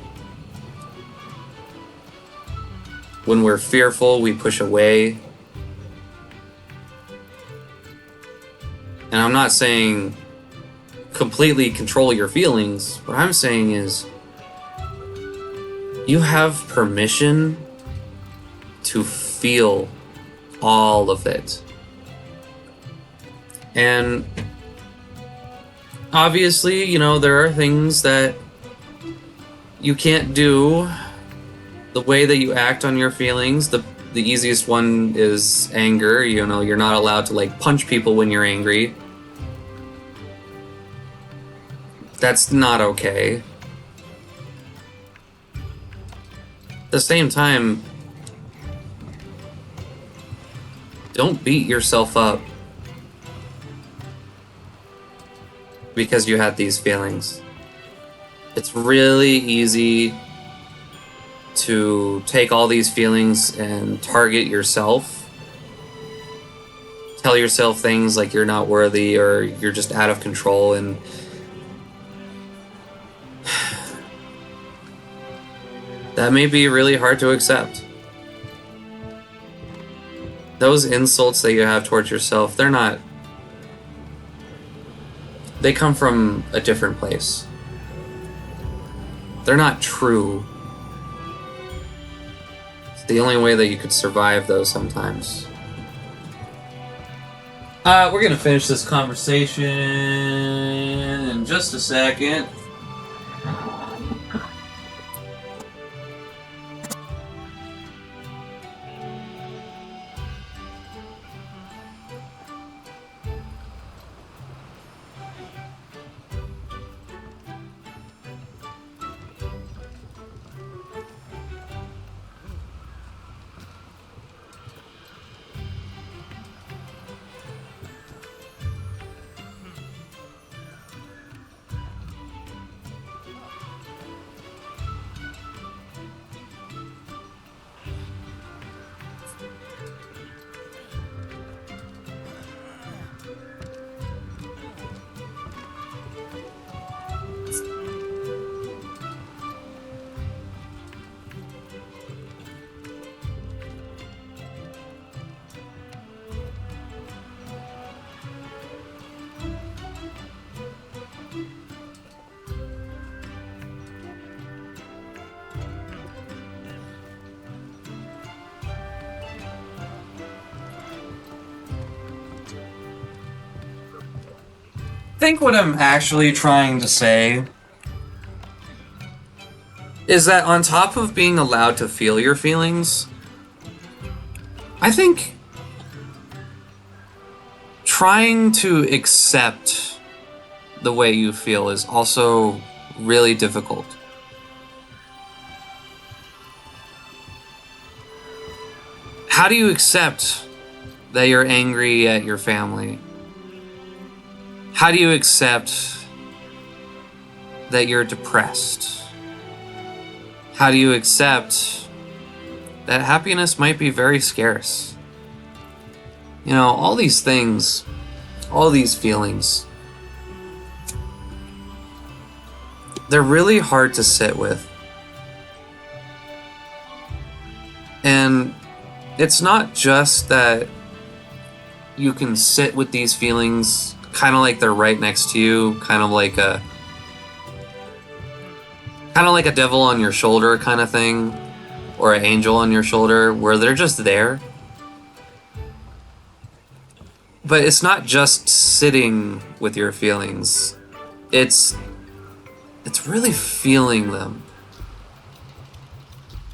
When we're fearful, we push away. And I'm not saying completely control your feelings. What I'm saying is you have permission to feel all of it. And obviously, you know, there are things that you can't do. The way that you act on your feelings, the easiest one is anger. You know, you're not allowed to like punch people when you're angry. That's not okay. At the same time, don't beat yourself up because you had these feelings. It's really easy to take all these feelings and target yourself. Tell yourself things like you're not worthy or you're just out of control, and that may be really hard to accept. Those insults that you have towards yourself, they come from a different place. They're not true. It's the only way that you could survive those sometimes. We're gonna finish this conversation in just a second. I think what I'm actually trying to say is that on top of being allowed to feel your feelings, I think trying to accept the way you feel is also really difficult. How do you accept that you're angry at your family? How do you accept that you're depressed? How do you accept that happiness might be very scarce? You know, all these things, all these feelings, they're really hard to sit with. And it's not just that you can sit with these feelings kind of like they're right next to you, kind of like a devil on your shoulder kind of thing, or an angel on your shoulder, where they're just there. But it's not just sitting with your feelings. It's really feeling them.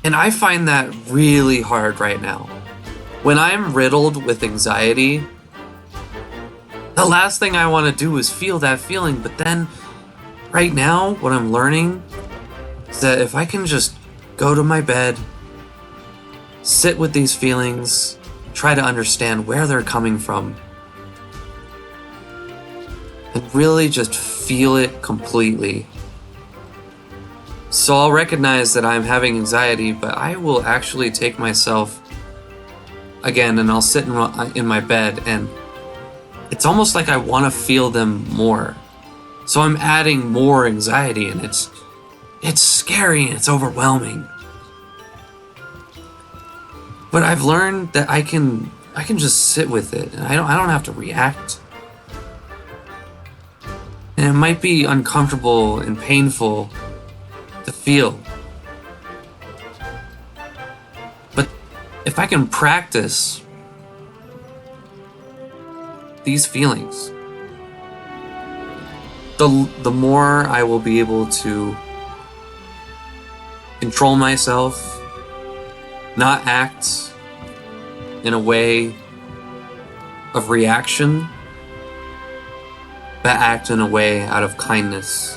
And I find that really hard right now. When I'm riddled with anxiety, the last thing I want to do is feel that feeling. But then, right now, what I'm learning is that if I can just go to my bed, sit with these feelings, try to understand where they're coming from, and really just feel it completely. So I'll recognize that I'm having anxiety, but I will actually take myself again and I'll sit in my bed, and it's almost like I want to feel them more. So I'm adding more anxiety, and it's scary and it's overwhelming. But I've learned that I can just sit with it, and I don't have to react. And it might be uncomfortable and painful to feel. But if I can practice these feelings, the more I will be able to control myself, not act in a way of reaction, but act in a way out of kindness.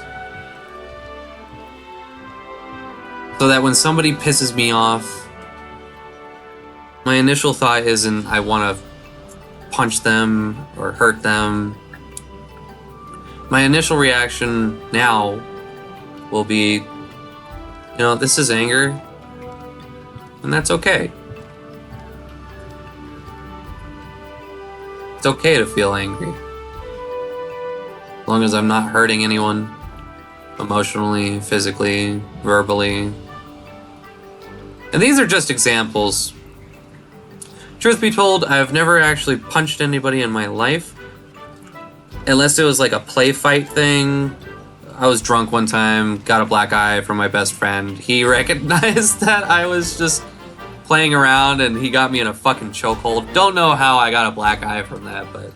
So that when somebody pisses me off, my initial thought isn't I want to punch them or hurt them. My initial reaction now will be, you know, this is anger, and that's okay. It's okay to feel angry, as long as I'm not hurting anyone emotionally, physically, verbally. And these are just examples. Truth be told, I've never actually punched anybody in my life, unless it was like a play fight thing. I was drunk one time, got a black eye from my best friend. He recognized that I was just playing around, and he got me in a fucking chokehold. Don't know how I got a black eye from that, but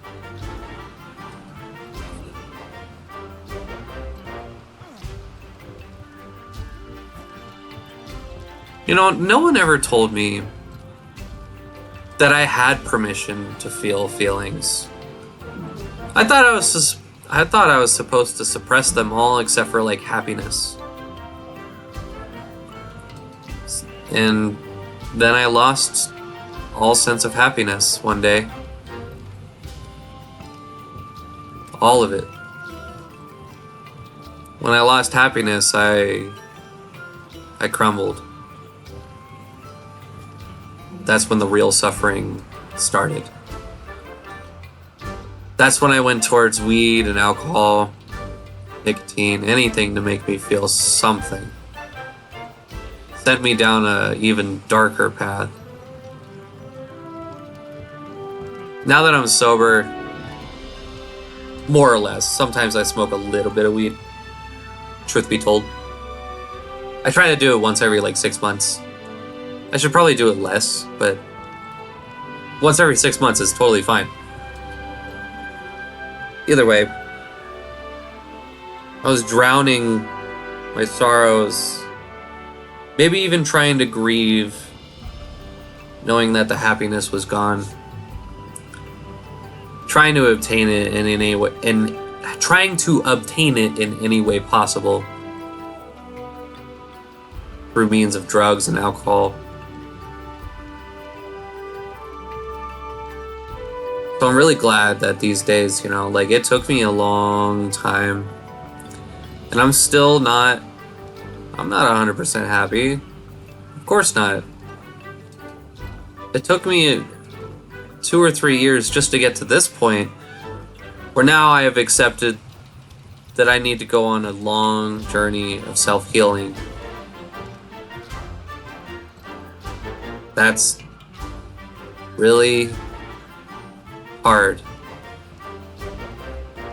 you know, no one ever told me that I had permission to feel feelings. I thought I was supposed to suppress them all except for like happiness. And then I lost all sense of happiness one day. All of it. When I lost happiness, I crumbled. That's when the real suffering started. That's when I went towards weed and alcohol, nicotine, anything to make me feel something. Sent me down an even darker path. Now that I'm sober, more or less, sometimes I smoke a little bit of weed, truth be told. I try to do it once every like 6 months. I should probably do it less, but once every 6 months is totally fine. Either way, I was drowning my sorrows, maybe even trying to grieve, knowing that the happiness was gone. Trying to obtain it in any way, in any way possible, through means of drugs and alcohol. So I'm really glad that these days, you know, like it took me a long time. And I'm not 100% happy. Of course not. It took me 2 or 3 years just to get to this point where now I have accepted that I need to go on a long journey of self-healing. That's really hard.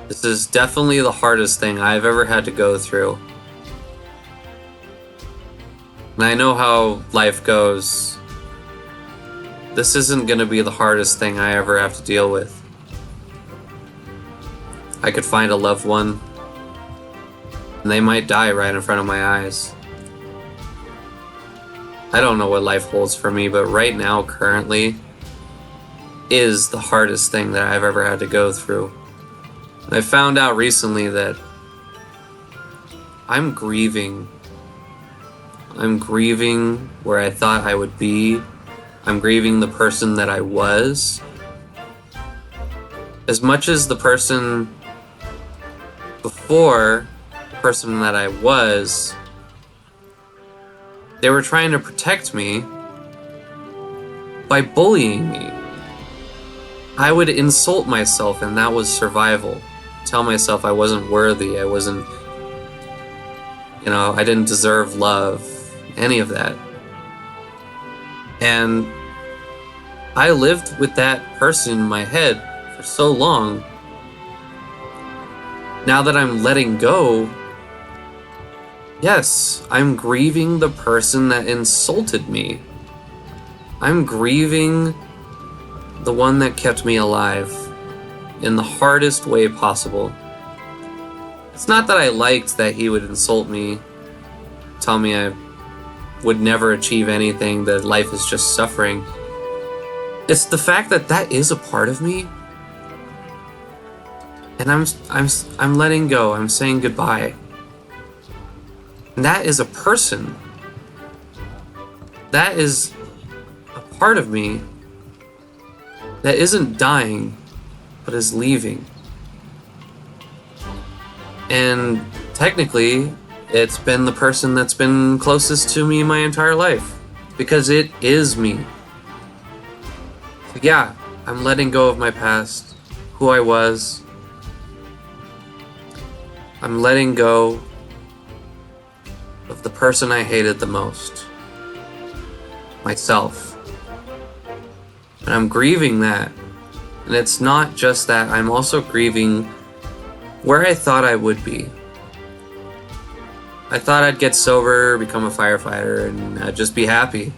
This is definitely the hardest thing I've ever had to go through. And I know how life goes. This isn't going to be the hardest thing I ever have to deal with. I could find a loved one, and they might die right in front of my eyes. I don't know what life holds for me, but right now, currently, is the hardest thing that I've ever had to go through. And I found out recently that I'm grieving. I'm grieving where I thought I would be. I'm grieving the person that I was. As much as the person before, the person that I was, they were trying to protect me by bullying me. I would insult myself, and that was survival. Tell myself I wasn't worthy, I wasn't, you know, I didn't deserve love, any of that. And I lived with that person in my head for so long. Now that I'm letting go, yes, I'm grieving the person that insulted me. I'm grieving the one that kept me alive in the hardest way possible. It's not that I liked that he would insult me, tell me I would never achieve anything, that life is just suffering. It's the fact that that is a part of me, and I'm letting go. I'm saying goodbye. And that is a person. That is a part of me that isn't dying, but is leaving. And technically, it's been the person that's been closest to me my entire life, because it is me. So yeah, I'm letting go of my past, who I was. I'm letting go of the person I hated the most, myself. And I'm grieving that. And it's not just that, I'm also grieving where I thought I would be. I thought I'd get sober, become a firefighter, and I'd just be happy.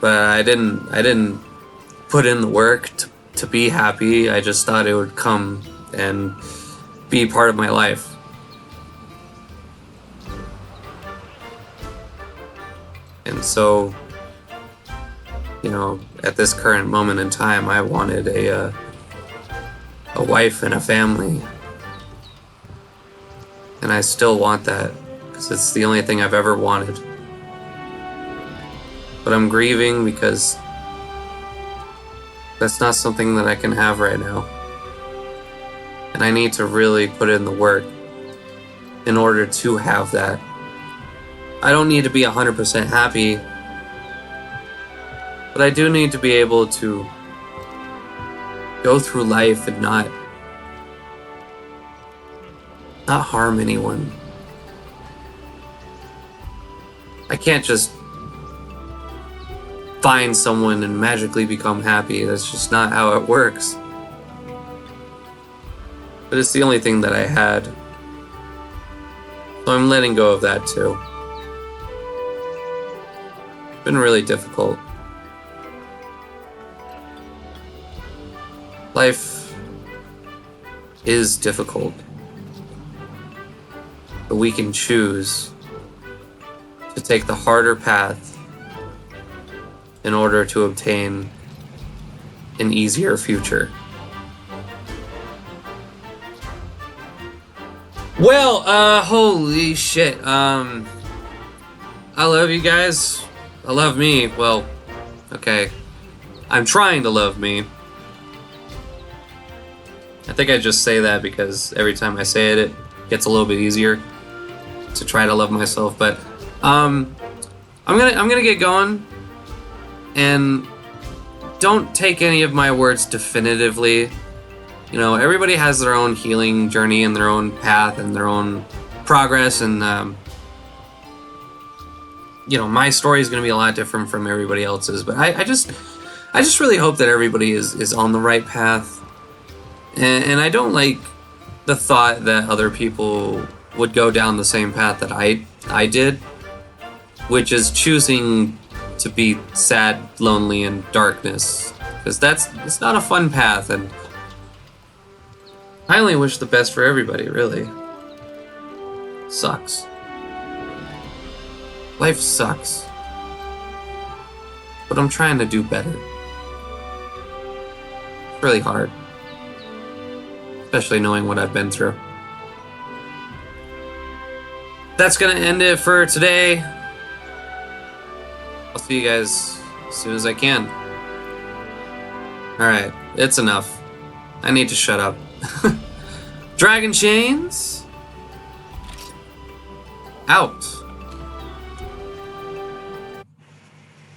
But I didn't put in the work to be happy. I just thought it would come and be part of my life. And so, you know, at this current moment in time, I wanted a wife and a family. And I still want that, because it's the only thing I've ever wanted. But I'm grieving because that's not something that I can have right now. And I need to really put in the work in order to have that. I don't need to be 100% happy, but I do need to be able to go through life and not harm anyone. I can't just find someone and magically become happy. That's just not how it works. But it's the only thing that I had. So I'm letting go of that too. It's been really difficult. Life is difficult. But we can choose to take the harder path in order to obtain an easier future. Well, holy shit. I love you guys. I love me. Well, okay. I'm trying to love me. I think I just say that because every time I say it, it gets a little bit easier to try to love myself. But I'm gonna get going, and don't take any of my words definitively. You know, everybody has their own healing journey and their own path and their own progress, and you know, my story is going to be a lot different from everybody else's. But I just really hope that everybody is on the right path, and I don't like the thought that other people would go down the same path that I did, which is choosing to be sad, lonely, and darkness, because it's not a fun path, and I only wish the best for everybody, really. Sucks. Life sucks. But I'm trying to do better. It's really hard. Especially knowing what I've been through. That's gonna end it for today. I'll see you guys as soon as I can. Alright, it's enough. I need to shut up. Dragon Chains out.